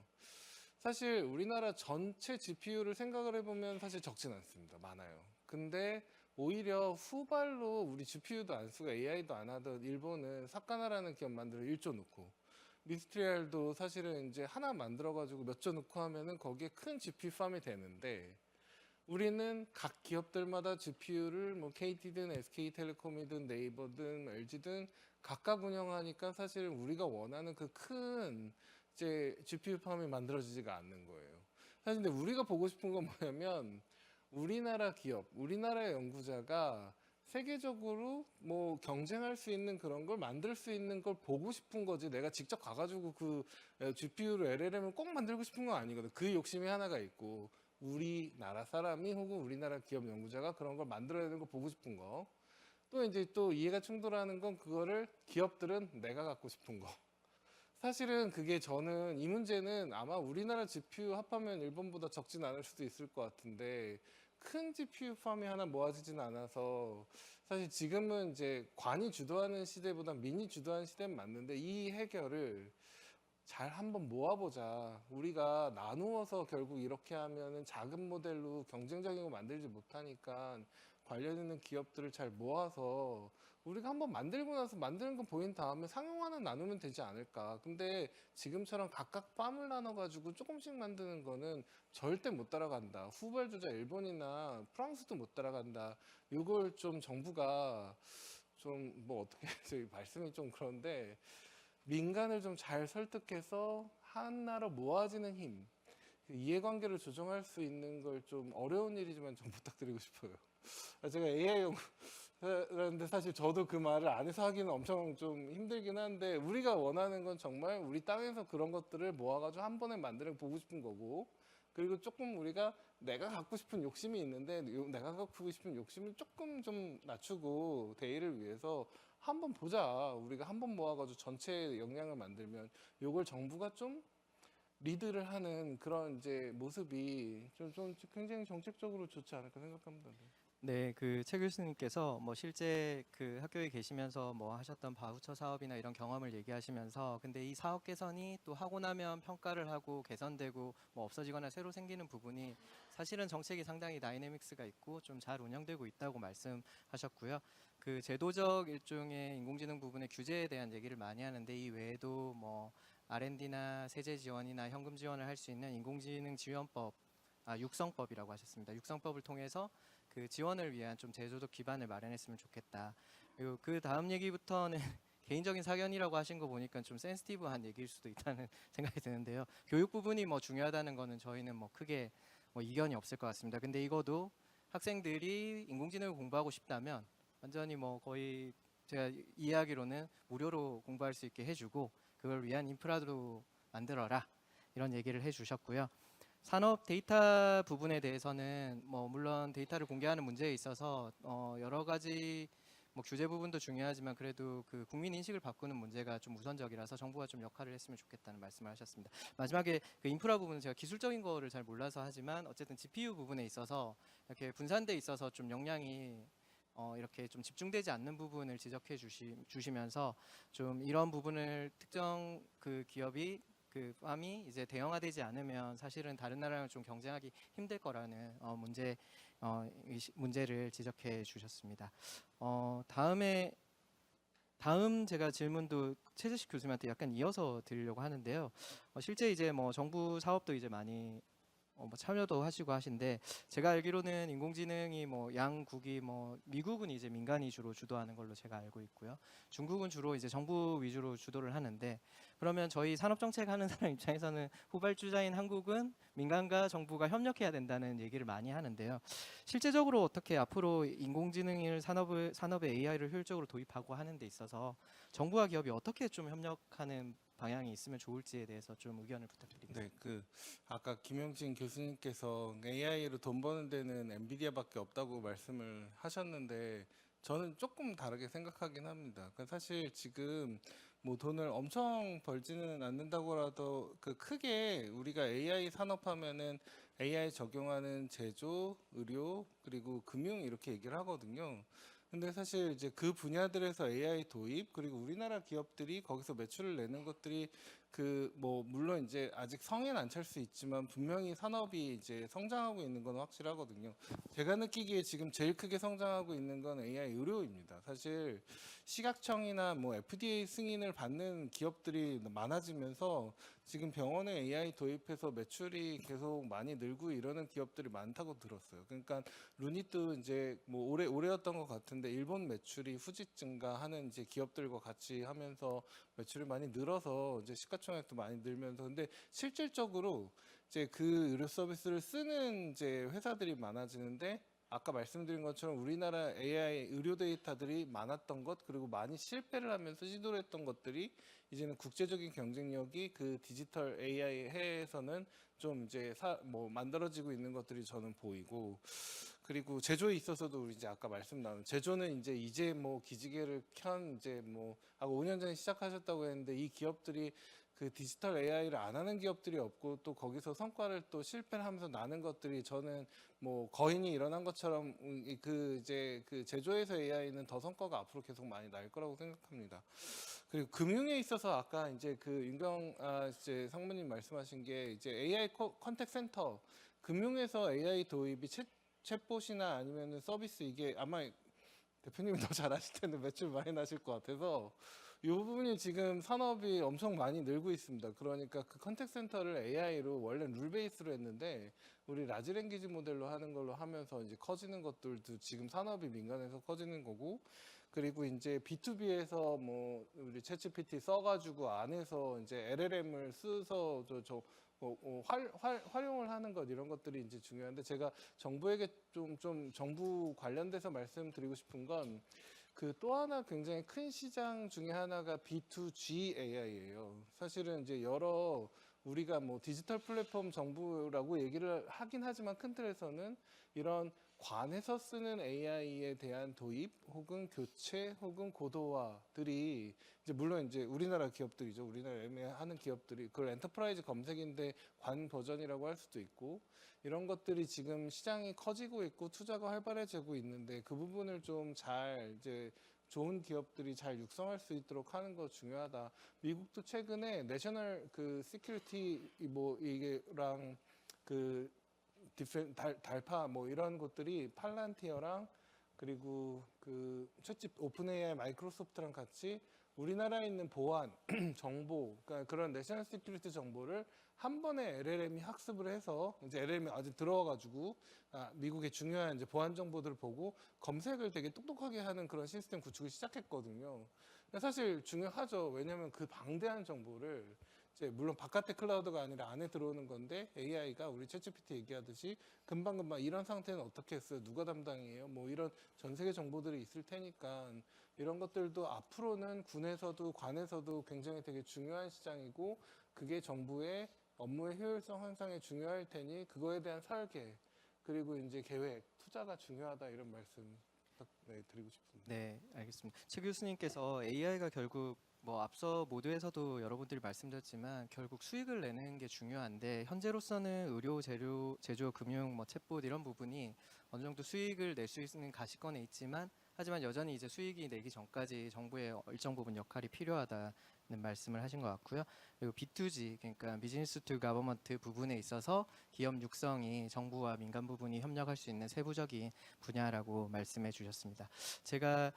사실 우리나라 전체 GPU를 생각을 해보면 사실 적진 않습니다. 많아요. 근데 오히려 후발로 우리 GPU도 안 쓰고 AI도 안 하던 일본은 사카나라는 기업 만들어 1조 넣고 미스트리알도 사실은 이제 하나 만들어가지고 몇 조 넣고 하면은 거기에 큰 GPU 팜이 되는데 우리는 각 기업들마다 GPU를 뭐 KT든 SK텔레콤이든 네이버든 LG든 각각 운영하니까 사실 우리가 원하는 그 큰 이제 GPU 팜이 만들어지지가 않는 거예요. 사실 근데 우리가 보고 싶은 건 뭐냐면 우리나라 기업, 우리나라의 연구자가 세계적으로 뭐 경쟁할 수 있는 그런 걸 만들 수 있는 걸 보고 싶은 거지 내가 직접 가가지고 그 GPU로 LLM을 꼭 만들고 싶은 건 아니거든. 그 욕심이 하나가 있고 우리나라 사람이 혹은 우리나라 기업 연구자가 그런 걸 만들어야 되는 거 보고 싶은 거. 또 이제 또 이해가 충돌하는 건 그거를 기업들은 내가 갖고 싶은 거. 사실은 그게 저는 이 문제는 아마 우리나라 GPU 합하면 일본보다 적진 않을 수도 있을 것 같은데 큰 GPU 팜이 하나 모아지진 않아서 사실 지금은 이제 관이 주도하는 시대보다 민이 주도하는 시대는 맞는데 이 해결을 잘 한번 모아보자. 우리가 나누어서 결국 이렇게 하면은 작은 모델로 경쟁적인 거 만들지 못하니까 관련 있는 기업들을 잘 모아서 우리가 한번 만들고 나서 만드는 거 보인 다음에 상용화는 나누면 되지 않을까. 근데 지금처럼 각각 팜을 나눠가지고 조금씩 만드는 거는 절대 못 따라간다. 후발주자 일본이나 프랑스도 못 따라간다. 이걸 좀 정부가 좀 뭐 어떻게 말씀이 좀 그런데 민간을 좀 잘 설득해서 하나로 모아지는 힘, 이해관계를 조정할 수 있는 걸 좀 어려운 일이지만 좀 부탁드리고 싶어요. 제가 AI 연구하는데 사실 저도 그 말을 안에서 하기는 엄청 좀 힘들긴 한데 우리가 원하는 건 정말 우리 땅에서 그런 것들을 모아가지고 한 번에 만들어 보고 싶은 거고 그리고 조금 우리가 내가 갖고 싶은 욕심이 있는데 내가 갖고 싶은 욕심을 조금 좀 낮추고 대의를 위해서 한번 보자. 우리가 한번 모아가지고 전체 역량을 만들면 이걸 정부가 좀 리드를 하는 그런 이제 모습이 좀 굉장히 정책적으로 좋지 않을까 생각합니다. 네, 그 최 교수님께서 뭐 실제 그 학교에 계시면서 뭐 하셨던 바우처 사업이나 이런 경험을 얘기하시면서 근데 이 사업 개선이 또 하고 나면 평가를 하고 개선되고 뭐 없어지거나 새로 생기는 부분이 사실은 정책이 상당히 다이내믹스가 있고 좀 잘 운영되고 있다고 말씀하셨고요. 그 제도적 일종의 인공지능 부분의 규제에 대한 얘기를 많이 하는데 이 외에도 뭐 R&D나 세제 지원이나 현금 지원을 할 수 있는 인공지능 지원법, 육성법이라고 하셨습니다. 육성법을 통해서 그 지원을 위한 좀 제도적 기반을 마련했으면 좋겠다. 그리고 그 다음 얘기부터는 개인적인 사견이라고 하신 거 보니까 좀 센시티브한 얘기일 수도 있다는 생각이 드는데요. 교육 부분이 뭐 중요하다는 거는 저희는 뭐 크게 뭐 이견이 없을 것 같습니다. 근데 이거도 학생들이 인공지능을 공부하고 싶다면 완전히 뭐 거의 제가 이해하기로는 무료로 공부할 수 있게 해주고 그걸 위한 인프라도 만들어라 이런 얘기를 해주셨고요. 산업 데이터 부분에 대해서는 뭐 물론 데이터를 공개하는 문제에 있어서 여러 가지 뭐 규제 부분도 중요하지만 그래도 그 국민 인식을 바꾸는 문제가 좀 우선적이라서 정부가 좀 역할을 했으면 좋겠다는 말씀을 하셨습니다. 마지막에 그 인프라 부분은 제가 기술적인 거를 잘 몰라서 하지만 어쨌든 GPU 부분에 있어서 이렇게 분산돼 있어서 좀 역량이 이렇게 좀 집중되지 않는 부분을 지적해 주시면서 좀 이런 부분을 특정 그 기업이 그 팜이 이제 대형화되지 않으면 사실은 다른 나라랑 좀 경쟁하기 힘들 거라는 문제를 지적해 주셨습니다. 다음 제가 질문도 최재식 교수님한테 약간 이어서 드리려고 하는데요. 실제 이제 뭐 정부 사업도 이제 많이 뭐 참여도 하시고 하신데 제가 알기로는 인공지능이 뭐 양국이 뭐 미국은 이제 민간이 주로 주도하는 걸로 제가 알고 있고요. 중국은 주로 이제 정부 위주로 주도를 하는데 그러면 저희 산업 정책 하는 사람 입장에서는 후발주자인 한국은 민간과 정부가 협력해야 된다는 얘기를 많이 하는데요. 실제적으로 어떻게 앞으로 인공지능을 산업에 AI를 효율적으로 도입하고 하는 데 있어서 정부와 기업이 어떻게 좀 협력하는 방향이 있으면 좋을지에 대해서 좀 의견을 부탁드리겠습니다. 네, 아까 김영진 교수님께서 AI로 돈 버는 데는 엔비디아밖에 없다고 말씀을 하셨는데 저는 조금 다르게 생각하긴 합니다. 그러니까 사실 지금 뭐 돈을 엄청 벌지는 않는다고라도 그 크게 우리가 AI 산업하면은 AI 적용하는 제조, 의료, 그리고 금융 이렇게 얘기를 하거든요. 근데 사실 이제 그 분야들에서 AI 도입 그리고 우리나라 기업들이 거기서 매출을 내는 것들이 그 뭐 물론 이제 아직 성에는 안 찰 수 있지만 분명히 산업이 이제 성장하고 있는 건 확실하거든요. 제가 느끼기에 지금 제일 크게 성장하고 있는 건 AI 의료입니다. 사실 시각청이나 뭐 FDA 승인을 받는 기업들이 많아지면서 지금 병원에 AI 도입해서 매출이 계속 많이 늘고 이러는 기업들이 많다고 들었어요. 그러니까 루닛도 이제 뭐 올해였던 것 같은데 일본 매출이 후짓 증가하는 이제 기업들과 같이 하면서 매출이 많이 늘어서 이제 시가총액도 많이 늘면서 근데 실질적으로 이제 그 의료 서비스를 쓰는 이제 회사들이 많아지는데 아까 말씀드린 것처럼 우리나라 AI 의료 데이터들이 많았던 것 그리고 많이 실패를 하면서 시도를 했던 것들이 이제는 국제적인 경쟁력이 그 디지털 AI 해에서는 좀 이제 뭐 만들어지고 있는 것들이 저는 보이고 그리고 제조에 있어서도 우리 이제 아까 말씀 나눈 제조는 이제 뭐 기지개를 켠 이제 뭐 아까 5년 전에 시작하셨다고 했는데 이 기업들이 그 디지털 AI를 안 하는 기업들이 없고 또 거기서 성과를 또 실패를 하면서 나는 것들이 저는 뭐 거인이 일어난 것처럼 그 이제 그 제조에서 AI는 더 성과가 앞으로 계속 많이 날 거라고 생각합니다. 그리고 금융에 있어서 아까 이제 그 이제 상무님 말씀하신 게 이제 AI 컨택 센터 금융에서 AI 도입이 챗봇이나 아니면은 서비스 이게 아마 대표님이 더 잘하실 텐데 매출 많이 나실 것 같아서 이 부분이 지금 산업이 엄청 많이 늘고 있습니다. 그러니까 그 컨택 센터를 AI로 원래 룰 베이스로 했는데 우리 라지 랭귀지 모델로 하는 걸로 하면서 이제 커지는 것들도 지금 산업이 민간에서 커지는 거고 그리고 이제 B2B에서 뭐 우리 챗GPT 써가지고 안에서 이제 LLM을 써서 활용을 하는 것 이런 것들이 이제 중요한데 제가 정부에게 좀 정부 관련돼서 말씀드리고 싶은 건 그 또 하나 굉장히 큰 시장 중에 하나가 B2G AI예요. 사실은 이제 여러 우리가 뭐 디지털 플랫폼 정부라고 얘기를 하긴 하지만 큰 틀에서는 이런 관에서 쓰는 AI에 대한 도입 혹은 교체 혹은 고도화들이 이제 물론 이제 우리나라 기업들이죠. 우리나라에 하는 기업들이 그걸 엔터프라이즈 검색인데 관 버전이라고 할 수도 있고 이런 것들이 지금 시장이 커지고 있고 투자가 활발해지고 있는데 그 부분을 좀 잘 이제 좋은 기업들이 잘 육성할 수 있도록 하는 거 중요하다. 미국도 최근에 내셔널 그 시큐리티 뭐 이게랑 그 달파 뭐 이런 것들이 팔란티어랑 그리고 그 오픈 AI 마이크로소프트랑 같이 우리나라에 있는 보안, 정보, 그러니까 그런 내셔널 시큐리티 정보를 한 번에 LLM이 학습을 해서 이제 LLM이 아주 들어와가지고 미국의 중요한 이제 보안 정보들을 보고 검색을 되게 똑똑하게 하는 그런 시스템 구축을 시작했거든요. 근데 사실 중요하죠. 왜냐하면 그 방대한 정보를 이제 물론 바깥의 클라우드가 아니라 안에 들어오는 건데 AI가 우리 챗GPT 얘기하듯이 금방금방 이런 상태는 어떻게 했어요? 누가 담당이에요? 뭐 이런 전 세계 정보들이 있을 테니까 이런 것들도 앞으로는 군에서도 관에서도 굉장히 되게 중요한 시장이고 그게 정부의 업무의 효율성 향상에 중요할 테니 그거에 대한 설계 그리고 이제 계획, 투자가 중요하다 이런 말씀 드리고 싶습니다. 네, 알겠습니다. 최 교수님께서 AI가 결국 뭐 앞서 모두에서도 여러분들이 말씀드렸지만 결국 수익을 내는 게 중요한데 현재로서는 의료, 재료, 제조, 금융, 뭐 챗봇 이런 부분이 어느 정도 수익을 낼 수 있는 가시권에 있지만 하지만 여전히 이제 수익이 내기 전까지 정부의 일정 부분 역할이 필요하다는 말씀을 하신 것 같고요. 그리고 B2G 그러니까 비즈니스 투 가버먼트 부분에 있어서 기업 육성이 정부와 민간 부분이 협력할 수 있는 세부적인 분야라고 말씀해 주셨습니다. 제가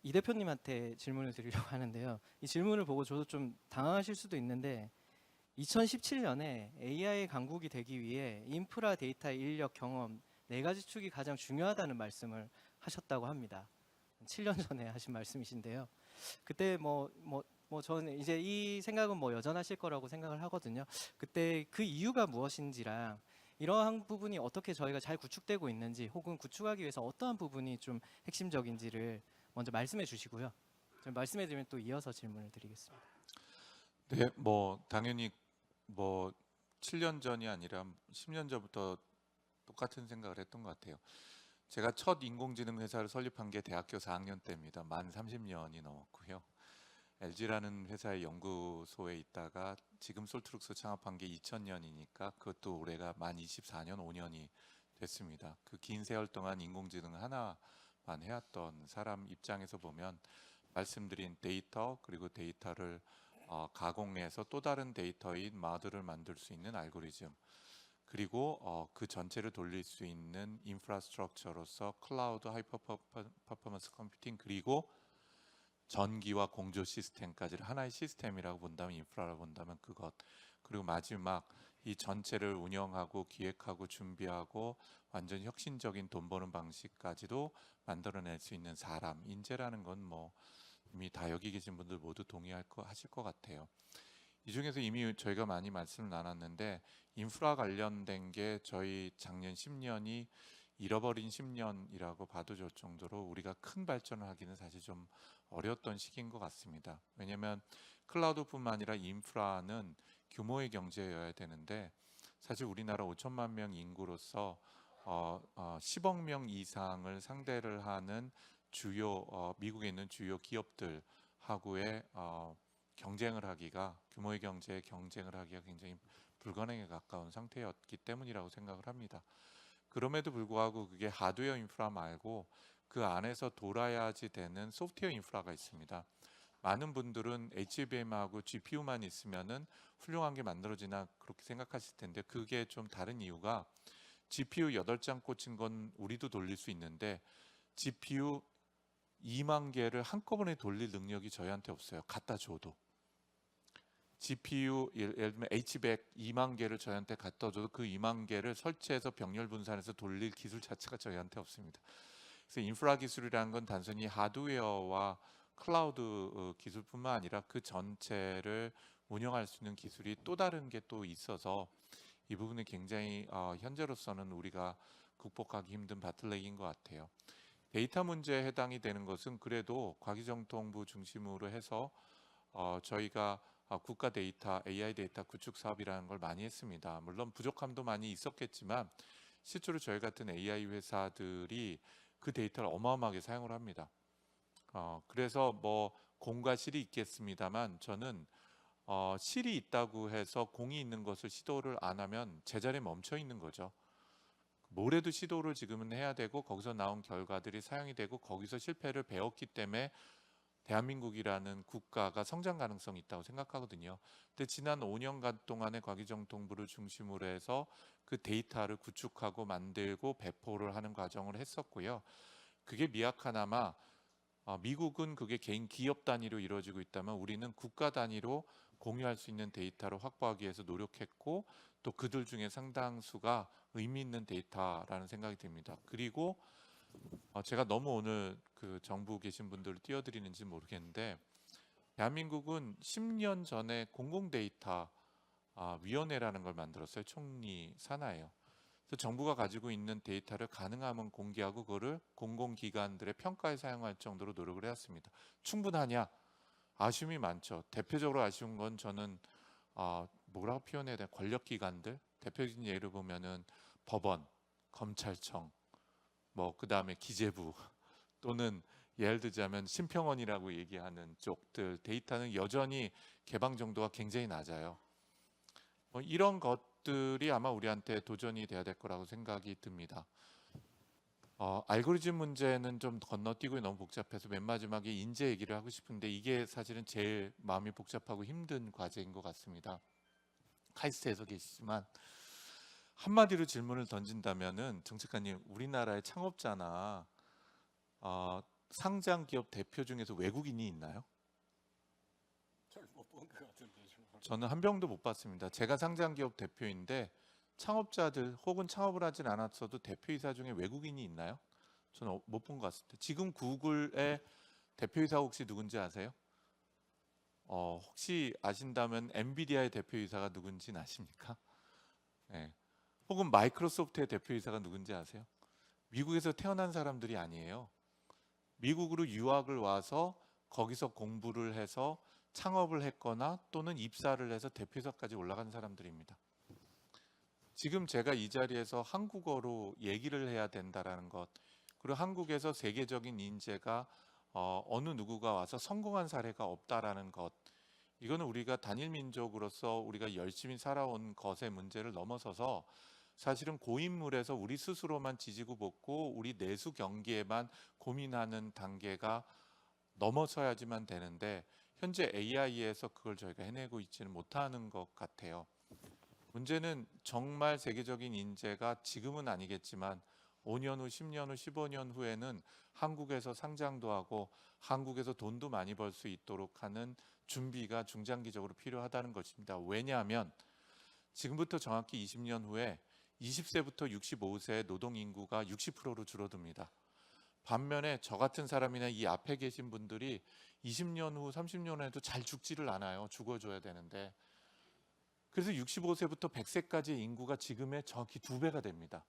이 대표님한테 질문을 드리려고 하는데요. 이 질문을 보고 저도 좀 당황하실 수도 있는데 2017년에 AI 강국이 되기 위해 인프라, 데이터, 인력, 경험 4가지 축이 가장 중요하다는 말씀을 하셨다고 합니다. 7년 전에 하신 말씀이신데요. 그때 저는 이제 이 생각은 뭐 여전하실 거라고 생각을 하거든요. 그때 그 이유가 무엇인지랑 이러한 부분이 어떻게 저희가 잘 구축되고 있는지 혹은 구축하기 위해서 어떠한 부분이 좀 핵심적인지를 먼저 말씀해 주시고요. 좀 말씀해 드리면 또 이어서 질문을 드리겠습니다. 네, 뭐 당연히 뭐 7년 전이 아니라 10년 전부터 똑같은 생각을 했던 것 같아요. 제가 첫 인공지능 회사를 설립한 게 대학교 4학년 때입니다. 만 30년이 넘었고요. LG라는 회사의 연구소에 있다가 지금 솔트룩스 창업한 게 2000년이니까 그것도 올해가 만 24년 5년이 됐습니다. 그 긴 세월 동안 인공지능 하나만 해왔던 사람 입장에서 보면 말씀드린 데이터 그리고 데이터를 가공해서 또 다른 데이터인 마드를 만들 수 있는 알고리즘 그리고 그 전체를 돌릴 수 있는 인프라스트럭처로서 클라우드 하이퍼 퍼포먼스 컴퓨팅 그리고 전기와 공조 시스템까지를 하나의 시스템이라고 본다면 인프라라고 본다면 그것 그리고 마지막 이 전체를 운영하고 기획하고 준비하고 완전 혁신적인 돈 버는 방식까지도 만들어낼 수 있는 사람 인재라는 건 뭐 이미 다 여기 계신 분들 모두 하실 것 같아요. 이 중에서 이미 저희가 많이 말씀을 나눴는데 인프라 관련된 게 저희 작년 10년이 잃어버린 10년이라고 봐도 좋을 정도로 우리가 큰 발전을 하기는 사실 좀 어려웠던 시기인 것 같습니다. 왜냐하면 클라우드뿐만 아니라 인프라는 규모의 경제여야 되는데 사실 우리나라 5천만 명 인구로서 10억 명 이상을 상대를 하는 주요 미국에 있는 주요 기업들하고의 경쟁을 하기가 규모의 경제에 경쟁을 하기가 굉장히 불가능에 가까운 상태였기 때문이라고 생각을 합니다. 그럼에도 불구하고 그게 하드웨어 인프라 말고 그 안에서 돌아야지 되는 소프트웨어 인프라가 있습니다. 많은 분들은 HBM하고 GPU만 있으면은 훌륭한 게 만들어지나 그렇게 생각하실 텐데 그게 좀 다른 이유가 GPU 8장 꽂힌 건 우리도 돌릴 수 있는데 GPU 2만 개를 한꺼번에 돌릴 능력이 저희한테 없어요. 갖다 줘도. GPU 예를 들면 H100 2만 개를 저희한테 갖다 줘도 그 2만 개를 설치해서 병렬 분산해서 돌릴 기술 자체가 저희한테 없습니다. 그래서 인프라 기술이라는 건 단순히 하드웨어와 클라우드 기술뿐만 아니라 그 전체를 운영할 수 있는 기술이 또 다른 게 또 있어서 이 부분이 굉장히 현재로서는 우리가 극복하기 힘든 바틀렉인 것 같아요. 데이터 문제에 해당이 되는 것은 그래도 과기정통부 중심으로 해서 저희가 국가 데이터, AI 데이터 구축 사업이라는 걸 많이 했습니다. 물론 부족함도 많이 있었겠지만 실제로 저희 같은 AI 회사들이 그 데이터를 어마어마하게 사용을 합니다. 그래서 뭐 공과 실이 있겠습니다만 저는 실이 있다고 해서 공이 있는 것을 시도를 안 하면 제자리에 멈춰 있는 거죠. 뭐래도 시도를 지금은 해야 되고 거기서 나온 결과들이 사용이 되고 거기서 실패를 배웠기 때문에 대한민국이라는 국가가 성장 가능성이 있다고 생각하거든요. 근데 지난 5년간 동안의 과기정통부를 중심으로 해서 그 데이터를 구축하고 만들고 배포를 하는 과정을 했었고요. 그게 미약하나마 미국은 그게 개인 기업 단위로 이루어지고 있다면 우리는 국가 단위로 공유할 수 있는 데이터를 확보하기 위해서 노력했고 또 그들 중에 상당수가 의미 있는 데이터라는 생각이 듭니다. 그리고 제가 너무 오늘 그 정부 계신 분들을 띄워드리는지 모르겠는데 대한민국은 10년 전에 공공데이터 위원회라는 걸 만들었어요. 총리 산하에요. 그래서 정부가 가지고 있는 데이터를 가능하면 공개하고 그거를 공공기관들의 평가에 사용할 정도로 노력을 해왔습니다. 충분하냐? 아쉬움이 많죠. 대표적으로 아쉬운 건 저는 뭐라고 표현해야 되나? 권력기관들 대표적인 예를 보면은 법원, 검찰청, 뭐 그 다음에 기재부 또는 예를 들자면 심평원이라고 얘기하는 쪽들 데이터는 여전히 개방 정도가 굉장히 낮아요. 이런 것들이 아마 우리한테 도전이 돼야 될 거라고 생각이 듭니다. 알고리즘 문제는 좀 건너뛰고 너무 복잡해서 맨 마지막에 인재 얘기를 하고 싶은데 이게 사실은 제일 마음이 복잡하고 힘든 과제인 것 같습니다. 카이스트에서 계시지만 한마디로 질문을 던진다면은 정책관님 우리나라의 창업자나 상장 기업 대표 중에서 외국인이 있나요? 잘 못 본 것 같은데 저는 한 명도 못 봤습니다. 제가 상장 기업 대표인데 창업자들 혹은 창업을 하진 않았어도 대표이사 중에 외국인이 있나요? 저는 못 본 것 같습니다. 지금 구글의 대표이사 혹시 누군지 아세요? 혹시 아신다면 엔비디아의 대표이사가 누군지는 아십니까? 네. 혹은 마이크로소프트의 대표이사가 누군지 아세요? 미국에서 태어난 사람들이 아니에요. 미국으로 유학을 와서 거기서 공부를 해서 창업을 했거나 또는 입사를 해서 대표이사까지 올라간 사람들입니다. 지금 제가 이 자리에서 한국어로 얘기를 해야 된다라는 것, 그리고 한국에서 세계적인 인재가 어느 누구가 와서 성공한 사례가 없다라는 것, 이거는 우리가 단일 민족으로서 우리가 열심히 살아온 것의 문제를 넘어서서 사실은 고인물에서 우리 스스로만 지지고 볶고 우리 내수 경기에만 고민하는 단계가 넘어서야지만 되는데 현재 AI에서 그걸 저희가 해내고 있지는 못하는 것 같아요. 문제는 정말 세계적인 인재가 지금은 아니겠지만 5년 후, 10년 후, 15년 후에는 한국에서 상장도 하고 한국에서 돈도 많이 벌 수 있도록 하는 준비가 중장기적으로 필요하다는 것입니다. 왜냐하면 지금부터 정확히 20년 후에 20세부터 65세 노동 인구가 60%로 줄어듭니다. 반면에 저 같은 사람이나 이 앞에 계신 분들이 20년 후, 30년 후에도 잘 죽지를 않아요. 죽어줘야 되는데. 그래서 65세부터 100세까지의 인구가 지금의 정확히 2배가 됩니다.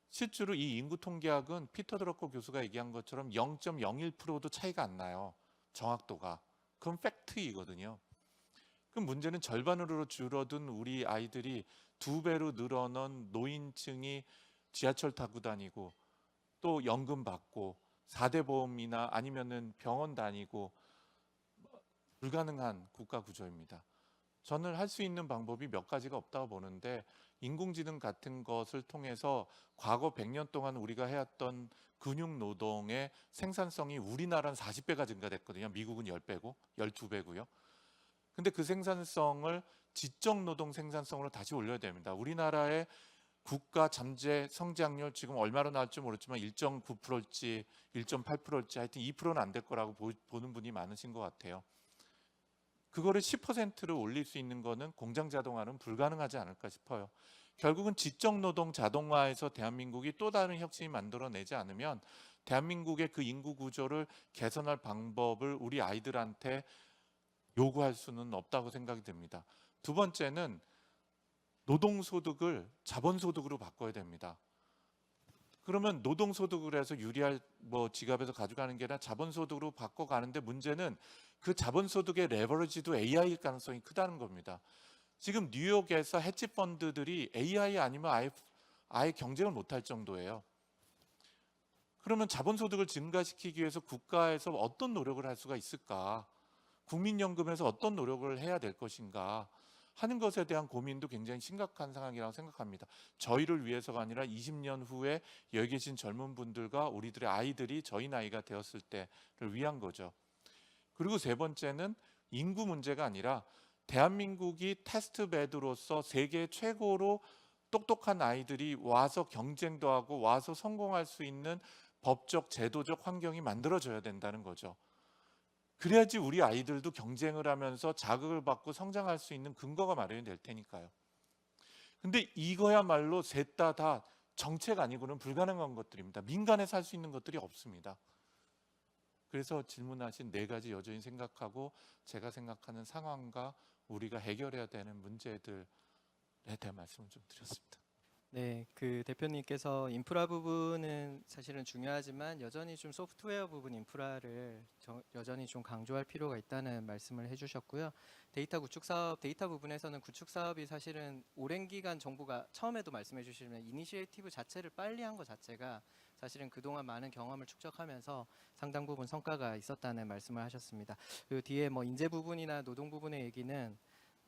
실제로 이 인구 통계학은 피터 드러커 교수가 얘기한 것처럼 0.01%도 차이가 안 나요. 정확도가. 그건 팩트이거든요. 그럼 문제는 절반으로 줄어든 우리 아이들이 2배로 늘어난 노인층이 지하철 타고 다니고 또 연금 받고 4대 보험이나 아니면은 병원 다니고 불가능한 국가 구조입니다. 저는 할 수 있는 방법이 몇 가지가 없다고 보는데 인공지능 같은 것을 통해서 과거 100년 동안 우리가 해왔던 근육 노동의 생산성이 우리나라는 40배가 증가됐거든요. 미국은 10배고 12배고요. 근데 그 생산성을 지적 노동 생산성으로 다시 올려야 됩니다. 우리나라의 국가 잠재 성장률 지금 얼마로 나올지 모르지만 1.9%일지 1.8%일지 하여튼 2%는 안 될 거라고 보는 분이 많으신 것 같아요. 그거를 10%를 올릴 수 있는 거는 공장 자동화는 불가능하지 않을까 싶어요. 결국은 지적 노동 자동화에서 대한민국이 또 다른 혁신이 만들어내지 않으면 대한민국의 그 인구 구조를 개선할 방법을 우리 아이들한테 요구할 수는 없다고 생각이 듭니다. 두 번째는 노동소득을 자본소득으로 바꿔야 됩니다. 그러면 노동소득을 해서 유리할 지갑에서 가져가는 게 아니라 자본소득으로 바꿔가는데 문제는 그 자본소득의 레버리지도 AI일 가능성이 크다는 겁니다. 지금 뉴욕에서 헤지펀드들이 AI 아니면 아예 경쟁을 못할 정도예요. 그러면 자본소득을 증가시키기 위해서 국가에서 어떤 노력을 할 수가 있을까? 국민연금에서 어떤 노력을 해야 될 것인가 하는 것에 대한 고민도 굉장히 심각한 상황이라고 생각합니다. 저희를 위해서가 아니라 20년 후에 여기 계신 젊은 분들과 우리들의 아이들이 저희 나이가 되었을 때를 위한 거죠. 그리고 세 번째는 인구 문제가 아니라 대한민국이 테스트베드로서 세계 최고로 똑똑한 아이들이 와서 경쟁도 하고 와서 성공할 수 있는 법적, 제도적 환경이 만들어져야 된다는 거죠. 그래야지 우리 아이들도 경쟁을 하면서 자극을 받고 성장할 수 있는 근거가 마련이 될 테니까요. 근데 이거야말로 셋 다 정책 아니고는 불가능한 것들입니다. 민간에서 할 수 있는 것들이 없습니다. 그래서 질문하신 네 가지 여전히 생각하고 제가 생각하는 상황과 우리가 해결해야 되는 문제들에 대한 말씀을 좀 드렸습니다. 네, 그 대표님께서 인프라 부분은 사실은 중요하지만 여전히 좀 소프트웨어 부분 인프라를 여전히 좀 강조할 필요가 있다는 말씀을 해주셨고요. 데이터 구축 사업, 데이터 부분에서는 구축 사업이 사실은 오랜 기간 정부가 처음에도 말씀해 주시면 이니시에이티브 자체를 빨리 한 것 자체가 사실은 그동안 많은 경험을 축적하면서 상당 부분 성과가 있었다는 말씀을 하셨습니다. 그 뒤에 뭐 인재 부분이나 노동 부분의 얘기는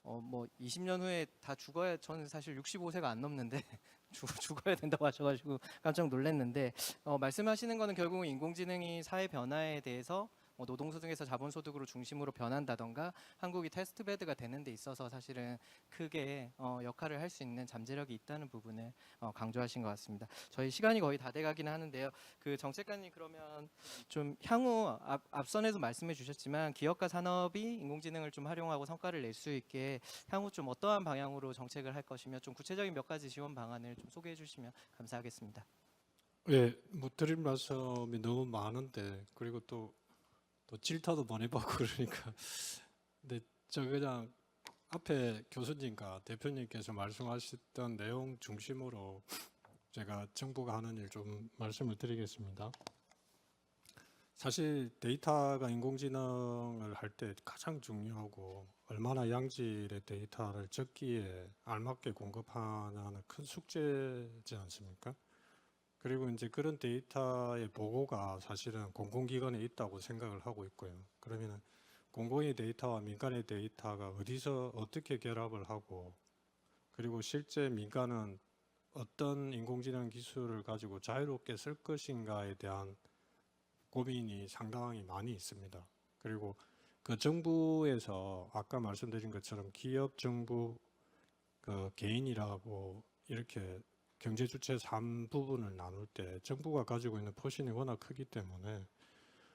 뭐 20년 후에 다 죽어야, 저는 사실 65세가 안 넘는데 죽어야 된다고 하셔가지고 깜짝 놀랐는데, 말씀하시는 거는 결국은 인공지능이 사회 변화에 대해서 뭐 노동소득에서 자본소득으로 중심으로 변한다던가 한국이 테스트베드가 되는 데 있어서 사실은 크게 역할을 할 수 있는 잠재력이 있다는 부분을 강조하신 것 같습니다. 저희 시간이 거의 다 돼가긴 하는데요. 그 정책관님, 그러면 좀 향후 앞선에도 말씀해 주셨지만 기업과 산업이 인공지능을 좀 활용하고 성과를 낼 수 있게 향후 좀 어떠한 방향으로 정책을 할 것이며 좀 구체적인 몇 가지 지원 방안을 좀 소개해 주시면 감사하겠습니다. 예, 뭐 드릴 말씀이 너무 많은데, 그리고 또 질타도 많이 받고 그러니까. 근데 저 그냥 앞에 교수님과 대표님께서 말씀하셨던 내용 중심으로 제가 정부가 하는 일 좀 말씀을 드리겠습니다. 사실 데이터가 인공지능을 할 때 가장 중요하고 얼마나 양질의 데이터를 적기에 알맞게 공급하냐는 큰 숙제지 않습니까? 그리고 이제 그런 데이터의 보고가 사실은 공공기관에 있다고 생각을 하고 있고요. 그러면 공공의 데이터와 민간의 데이터가 어디서 어떻게 결합을 하고, 그리고 실제 민간은 어떤 인공지능 기술을 가지고 자유롭게 쓸 것인가에 대한 고민이 상당히 많이 있습니다. 그리고 그 정부에서 아까 말씀드린 것처럼 기업, 정부, 그 개인이라고 이렇게 경제 주체 3부분을 나눌 때 정부가 가지고 있는 포션이 워낙 크기 때문에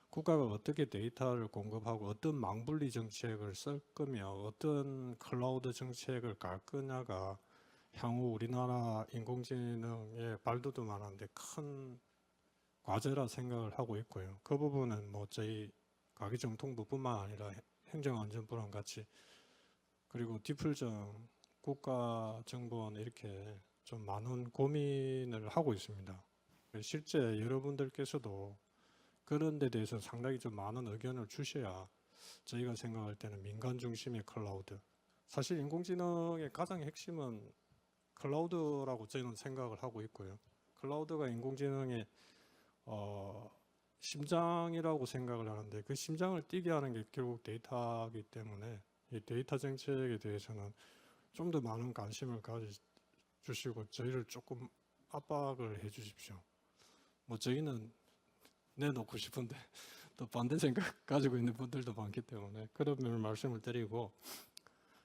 국가가 어떻게 데이터를 공급하고 어떤 망분리 정책을 쓸 거며 어떤 클라우드 정책을 갈 거냐가 향후 우리나라 인공지능의 발돋움하는데 큰 과제라 생각을 하고 있고요. 그 부분은 뭐 저희 과기정통부뿐만 아니라 행정안전부랑 같이, 그리고 디플정, 국가정보원 이렇게 좀 많은 고민을 하고 있습니다. 실제 여러분들께서도 그런 데 대해서 상당히 좀 많은 의견을 주셔야 저희가 생각할 때는 민간 중심의 클라우드, 사실 인공지능의 가장 핵심은 클라우드라고 저희는 생각을 하고 있고요. 클라우드가 인공지능의 심장이라고 생각을 하는데, 그 심장을 뛰게 하는 게 결국 데이터이기 때문에 이 데이터 정책에 대해서는 좀 더 많은 관심을 가져주시고 저희를 조금 압박을 해 주십시오. 뭐 저희는 내놓고 싶은데 또 반대 생각 가지고 있는 분들도 많기 때문에 그런 면을 말씀을 드리고,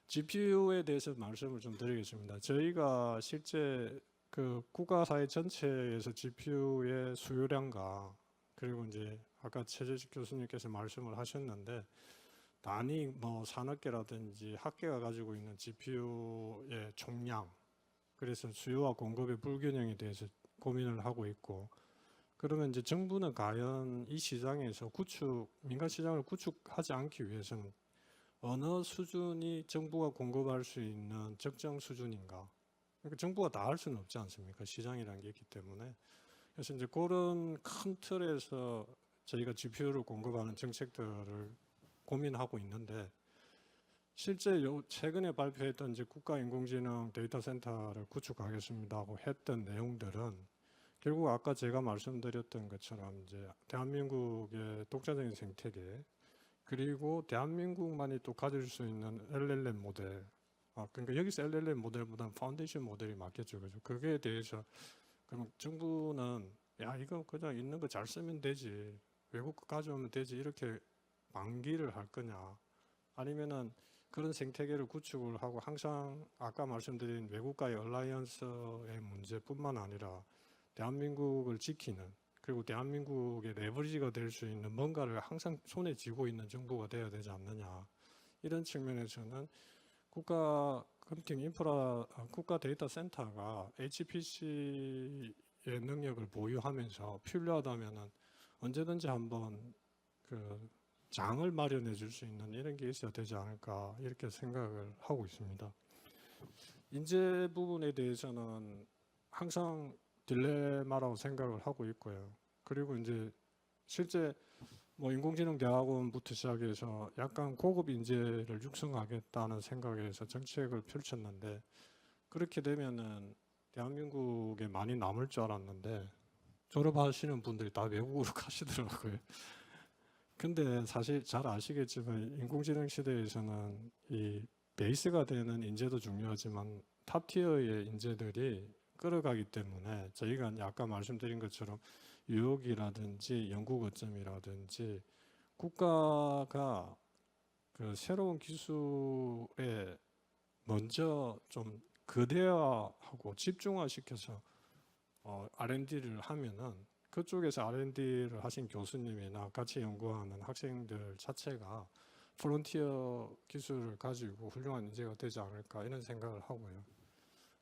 GPU에 대해서 말씀을 좀 드리겠습니다. 저희가 실제 그 국가사회 전체에서 GPU의 수요량과, 그리고 이제 아까 최재식 교수님께서 말씀을 하셨는데 단위 뭐 산업계라든지 학계가 가지고 있는 GPU의 총량, 그래서 수요와 공급의 불균형에 대해서 고민을 하고 있고, 그러면 이제 정부는 과연 이 시장에서 민간 시장을 구축하지 않기 위해서는 어느 수준이 정부가 공급할 수 있는 적정 수준인가? 그러니까 정부가 다 할 수는 없지 않습니까? 시장이라는 게 있기 때문에. 그래서 이제 그런 큰 틀에서 저희가 GPU를 공급하는 정책들을 고민하고 있는데, 실제 최근에 발표했던 이제 국가인공지능 데이터 센터를 구축하겠습니다 하고 했던 내용들은 결국 아까 제가 말씀드렸던 것처럼 이제 대한민국의 독자적인 생태계, 그리고 대한민국만이 또 가질 수 있는 LLM 모델, 그러니까 여기서 LLM 모델보다는 파운데이션 모델이 맞겠죠. 그죠? 그게 대해서 그럼 정부는 야 이거 그냥 있는 거 잘 쓰면 되지, 외국 거 가져오면 되지, 이렇게 방기를 할 거냐, 아니면은 그런 생태계를 구축을 하고 항상 아까 말씀드린 외국과의 얼라이언스의 문제뿐만 아니라 대한민국을 지키는, 그리고 대한민국의 레버리지가 될 수 있는 뭔가를 항상 손에 쥐고 있는 정부가 돼야 되지 않느냐. 이런 측면에서는 국가 컴퓨팅 인프라, 국가 데이터 센터가 HPC의 능력을 보유하면서 필요하다면은 언제든지 한번 그 장을 마련해 줄 수 있는 이런 게 있어야 되지 않을까 이렇게 생각을 하고 있습니다. 인재 부분에 대해서는 항상 딜레마라고 생각을 하고 있고요. 그리고 이제 실제 뭐 인공지능 대학원부터 시작해서 약간 고급 인재를 육성하겠다는 생각에서 정책을 펼쳤는데 그렇게 되면은 대한민국에 많이 남을 줄 알았는데 졸업하시는 분들이 다 외국으로 가시더라고요. 근데 사실 잘 아시겠지만 인공지능 시대에서는 이 베이스가 되는 인재도 중요하지만 탑티어의 인재들이 끌어가기 때문에 저희가 아까 말씀드린 것처럼 유혹이라든지 연구 거점이라든지 국가가 그 새로운 기술에 먼저 좀 거대화하고 집중화시켜서 R&D를 하면은 그쪽에서 R&D를 하신 교수님이나 같이 연구하는 학생들 자체가 프론티어 기술을 가지고 훌륭한 인재가 되지 않을까 이런 생각을 하고요.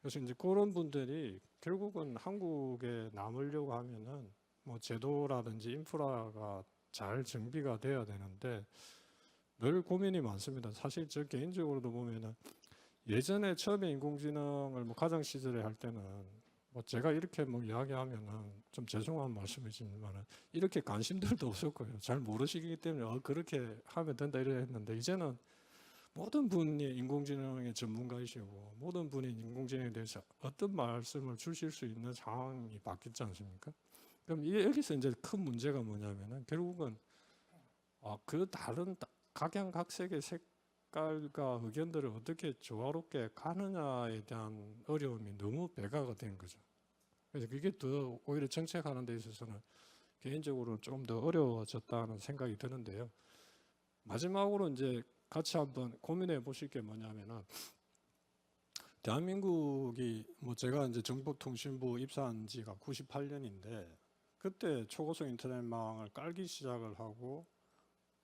그래서 이제 그런 분들이 결국은 한국에 남으려고 하면은 뭐 제도라든지 인프라가 잘 정비가 돼야 되는데 늘 고민이 많습니다. 사실 저 개인적으로도 보면은 예전에 처음에 인공지능을 뭐 가정 시절에 할 때는 뭐 제가 이렇게 뭐 이야기하면은 좀 죄송한 말씀이지만은 이렇게 관심들도 없었고요. 잘 모르시기 때문에 그렇게 하면 된다 이래 했는데 이제는 모든 분이 인공지능의 전문가이시고 모든 분이 인공지능에 대해서 어떤 말씀을 주실 수 있는 상황이 바뀌지 않습니까? 그럼 여기서 이제 큰 문제가 뭐냐면은 결국은 그 다른 각양각색의 색깔과 의견들을 어떻게 조화롭게 가느냐에 대한 어려움이 너무 배가가 된 거죠. 그래서 그게 더 오히려 정책하는 데 있어서는 개인적으로 조금 더 어려워졌다는 생각이 드는데요. 마지막으로 이제 같이 한번 고민해 보실 게 뭐냐면은 대한민국이 뭐 제가 이제 정보통신부 입사한 지가 98년인데 그때 초고속 인터넷망을 깔기 시작을 하고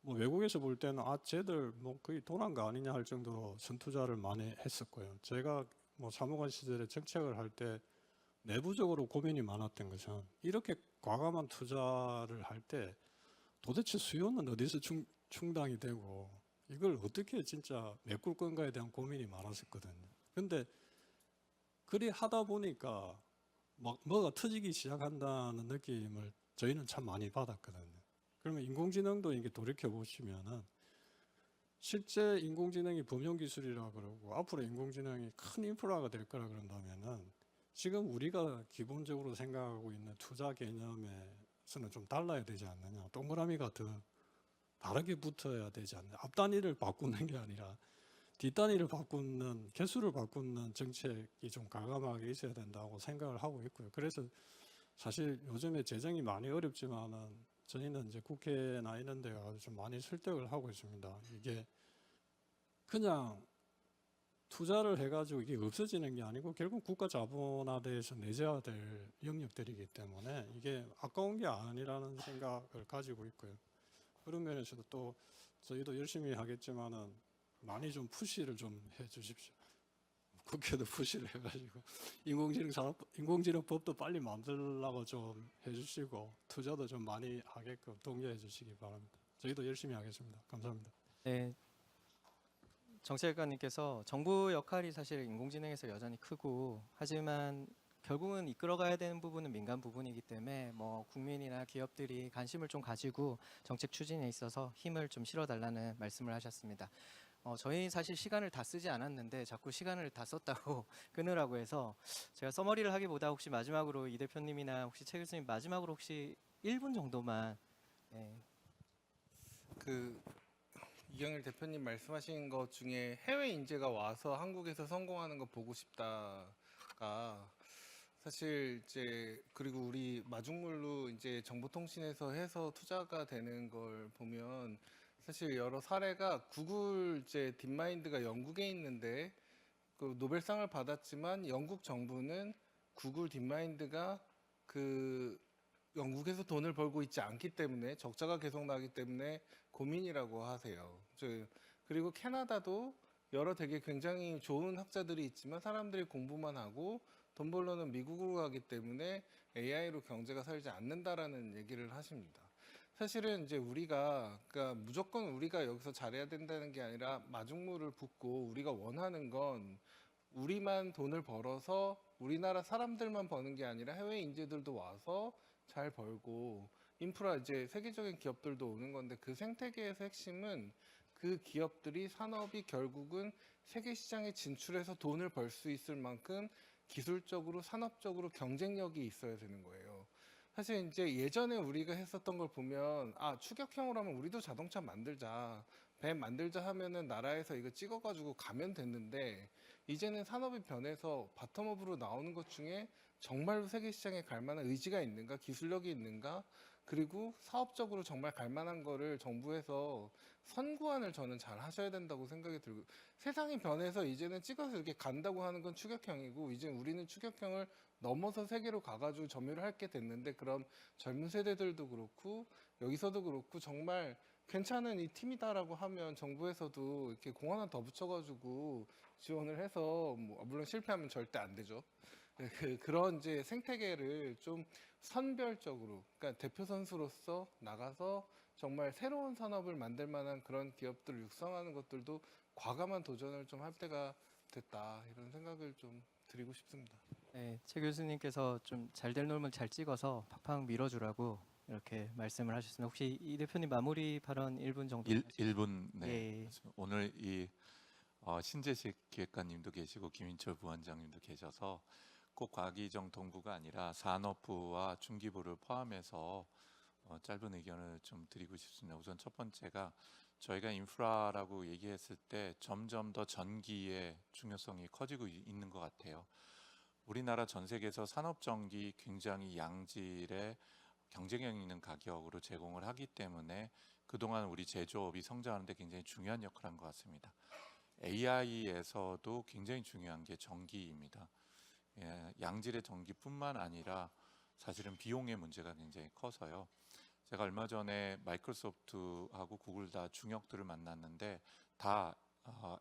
뭐 외국에서 볼 때는 쟤들 뭐 거의 도난 거 아니냐 할 정도로 선투자를 많이 했었고요. 제가 뭐 사무관 시절에 정책을 할 때 내부적으로 고민이 많았던 것은 이렇게 과감한 투자를 할 때 도대체 수요는 어디서 충당이 되고 이걸 어떻게 진짜 메꿀 건가에 대한 고민이 많았었거든요. 근데 그리 하다 보니까 막 뭐가 터지기 시작한다는 느낌을 저희는 참 많이 받았거든요. 그러면 인공지능도 이게 돌이켜 보시면은 실제 인공지능이 범용 기술이라 그러고 앞으로 인공지능이 큰 인프라가 될 거라 그런다면은 지금 우리가 기본적으로 생각하고 있는 투자 개념에서는 좀 달라야 되지 않느냐. 동그라미가 더 다르게 붙어야 되지 않느냐. 앞 단위를 바꾸는 게 아니라 뒷 단위를 바꾸는 개수를 바꾸는 정책이 좀 과감하게 있어야 된다고 생각을 하고 있고요. 그래서 사실 요즘에 재정이 많이 어렵지만은 저희는 이제 국회나 이런 데 가서 좀 많이 설득을 하고 있습니다. 이게 그냥 투자를 해가지고 이게 없어지는 게 아니고 결국 국가 자본화돼서 내재화될 영역들이기 때문에 이게 아까운 게 아니라는 생각을 가지고 있고요. 그런 면에서도 또 저희도 열심히 하겠지만은 많이 좀 푸시를 좀 해주십시오. 국회도 푸시를 해가지고 인공지능법도 빨리 만들라고 좀 해주시고 투자도 좀 많이 하게끔 독려해 주시기 바랍니다. 저희도 열심히 하겠습니다. 감사합니다. 네, 정책관님께서 정부 역할이 사실 인공지능에서 여전히 크고 하지만 결국은 이끌어가야 되는 부분은 민간 부분이기 때문에 뭐 국민이나 기업들이 관심을 좀 가지고 정책 추진에 있어서 힘을 좀 실어달라는 말씀을 하셨습니다. 저희 사실 시간을 다 쓰지 않았는데 자꾸 시간을 다 썼다고 끊으라고 해서 제가 서머리를 하기보다 혹시 마지막으로 이 대표님이나 혹시 최 교수님 마지막으로 혹시 1분 정도만 그 이경일 대표님 말씀하신 것 중에 해외 인재가 와서 한국에서 성공하는 거 보고 싶다가 사실 이제 그리고 우리 마중물로 이제 정보통신에서 해서 투자가 되는 걸 보면 사실 여러 사례가 구글 이제 딥마인드가 영국에 있는데 그 노벨상을 받았지만 영국 정부는 구글 딥마인드가 그 영국에서 돈을 벌고 있지 않기 때문에 적자가 계속 나기 때문에 고민이라고 하세요. 그리고 캐나다도 여러 되게 굉장히 좋은 학자들이 있지만 사람들이 공부만 하고 돈 벌러는 미국으로 가기 때문에 AI로 경제가 살지 않는다라는 얘기를 하십니다. 사실은 이제 우리가 그러니까 무조건 우리가 여기서 잘해야 된다는 게 아니라 마중물을 붓고 우리가 원하는 건 우리만 돈을 벌어서 우리나라 사람들만 버는 게 아니라 해외 인재들도 와서 잘 벌고 인프라 이제 세계적인 기업들도 오는 건데 그 생태계에서 핵심은 그 기업들이 산업이 결국은 세계 시장에 진출해서 돈을 벌 수 있을 만큼 기술적으로 산업적으로 경쟁력이 있어야 되는 거예요. 사실 이제 예전에 우리가 했었던 걸 보면 추격형으로 하면 우리도 자동차 만들자 배 만들자 하면은 나라에서 이거 찍어가지고 가면 됐는데 이제는 산업이 변해서 바텀업으로 나오는 것 중에 정말로 세계 시장에 갈 만한 의지가 있는가 기술력이 있는가 그리고 사업적으로 정말 갈 만한 거를 정부에서 선구안을 저는 잘 하셔야 된다고 생각이 들고 세상이 변해서 이제는 찍어서 이렇게 간다고 하는 건 추격형이고 이제 우리는 추격형을 넘어서 세계로 가가지고 점유를 할 게 됐는데 그럼 젊은 세대들도 그렇고 여기서도 그렇고 정말 괜찮은 이 팀이다라고 하면 정부에서도 이렇게 공 하나 더 붙여가지고 지원을 해서 물론 실패하면 절대 안 되죠. 그런 이제 생태계를 좀 선별적으로 그러니까 대표 선수로서 나가서 정말 새로운 산업을 만들 만한 그런 기업들을 육성하는 것들도 과감한 도전을 좀 할 때가 됐다 이런 생각을 좀 드리고 싶습니다. 네, 최 교수님께서 좀 잘 될 놈을 잘 찍어서 팍팍 밀어주라고 이렇게 말씀을 하셨습니다. 혹시 이 대표님 마무리 발언 1분 정도? 1분 네. 예. 오늘 이 신재식 기획관님도 계시고 김인철 부원장님도 계셔서 꼭 과기정 동부가 아니라 산업부와 중기부를 포함해서 짧은 의견을 좀 드리고 싶습니다. 우선 첫 번째가 저희가 인프라라고 얘기했을 때 점점 더 전기의 중요성이 커지고 있는 것 같아요. 우리나라 전 세계에서 산업전기 굉장히 양질의 경쟁력 있는 가격으로 제공을 하기 때문에 그동안 우리 제조업이 성장하는 데 굉장히 중요한 역할을 한 것 같습니다. AI에서도 굉장히 중요한 게 전기입니다. 양질의 전기뿐만 아니라 사실은 비용의 문제가 굉장히 커서요. 제가 얼마 전에 마이크로소프트하고 구글 다 중역들을 만났는데 다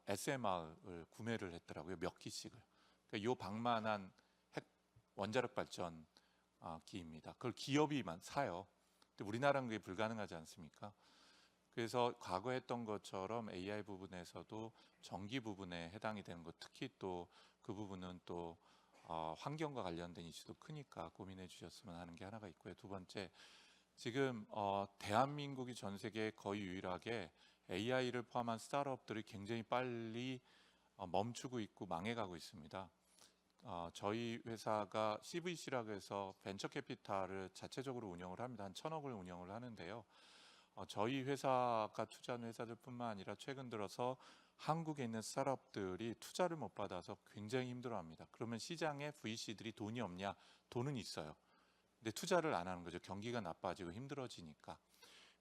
SMR을 구매를 했더라고요. 몇 기씩을. 그러니까 요 방만한 원자력 발전 기입니다. 그걸 기업이만 사요. 근데 우리나라는 그게 불가능하지 않습니까? 그래서 과거에 했던 것처럼 AI 부분에서도 전기 부분에 해당이 되는 것, 특히 또 그 부분은 또 환경과 관련된 이슈도 크니까 고민해 주셨으면 하는 게 하나가 있고요. 두 번째, 지금 대한민국이 전 세계에 거의 유일하게 AI를 포함한 스타트업들이 굉장히 빨리 멈추고 있고 망해가고 있습니다. 저희 회사가 CVC라고 해서 벤처 캐피탈을 자체적으로 운영을 합니다. 한 1,000억을 운영을 하는데요. 저희 회사가 투자하는 회사들뿐만 아니라 최근 들어서 한국에 있는 스타트업들이 투자를 못 받아서 굉장히 힘들어합니다. 그러면 시장에 VC들이 돈이 없냐? 돈은 있어요. 근데 투자를 안 하는 거죠. 경기가 나빠지고 힘들어지니까.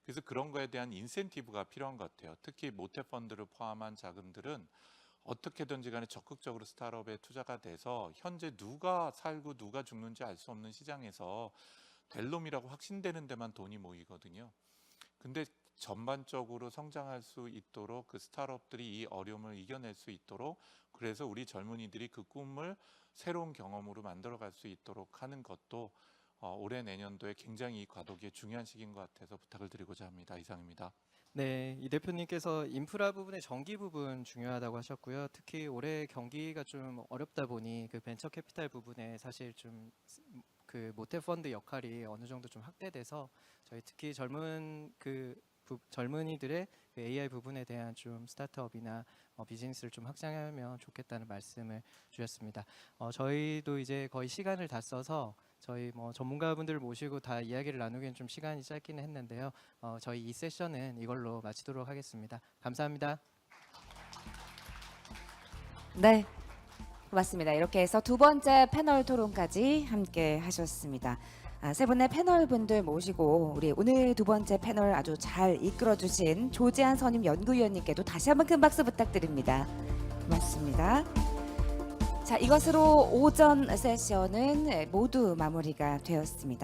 그래서 그런 거에 대한 인센티브가 필요한 것 같아요. 특히 모태펀드를 포함한 자금들은 어떻게든지 간에 적극적으로 스타트업에 투자가 돼서 현재 누가 살고 누가 죽는지 알 수 없는 시장에서 될 놈이라고 확신되는 데만 돈이 모이거든요. 근데 전반적으로 성장할 수 있도록 그 스타트업들이 이 어려움을 이겨낼 수 있도록 그래서 우리 젊은이들이 그 꿈을 새로운 경험으로 만들어갈 수 있도록 하는 것도 올해 내년도에 굉장히 이 과도기에 중요한 시기인 것 같아서 부탁을 드리고자 합니다. 이상입니다. 네, 이 대표님께서 인프라 부분의 전기 부분 중요하다고 하셨고요. 특히 올해 경기가 좀 어렵다 보니 그 벤처 캐피탈 부분에 사실 좀 그 모태 펀드 역할이 어느 정도 좀 확대돼서 저희 특히 젊은이들의 그 AI 부분에 대한 좀 스타트업이나 비즈니스를 좀 확장하면 좋겠다는 말씀을 주셨습니다. 저희도 이제 거의 시간을 다 써서 저희 전문가분들 모시고 다 이야기를 나누기엔 좀 시간이 짧기는 했는데요. 저희 이 세션은 이걸로 마치도록 하겠습니다. 감사합니다. 네, 맞습니다. 이렇게 해서 두 번째 패널 토론까지 함께 하셨습니다. 세 분의 패널 분들 모시고 우리 오늘 두 번째 패널 아주 잘 이끌어주신 조지한 선임 연구위원님께도 다시 한번 큰 박수 부탁드립니다. 고맙습니다. 자, 이것으로 오전 세션은 모두 마무리가 되었습니다.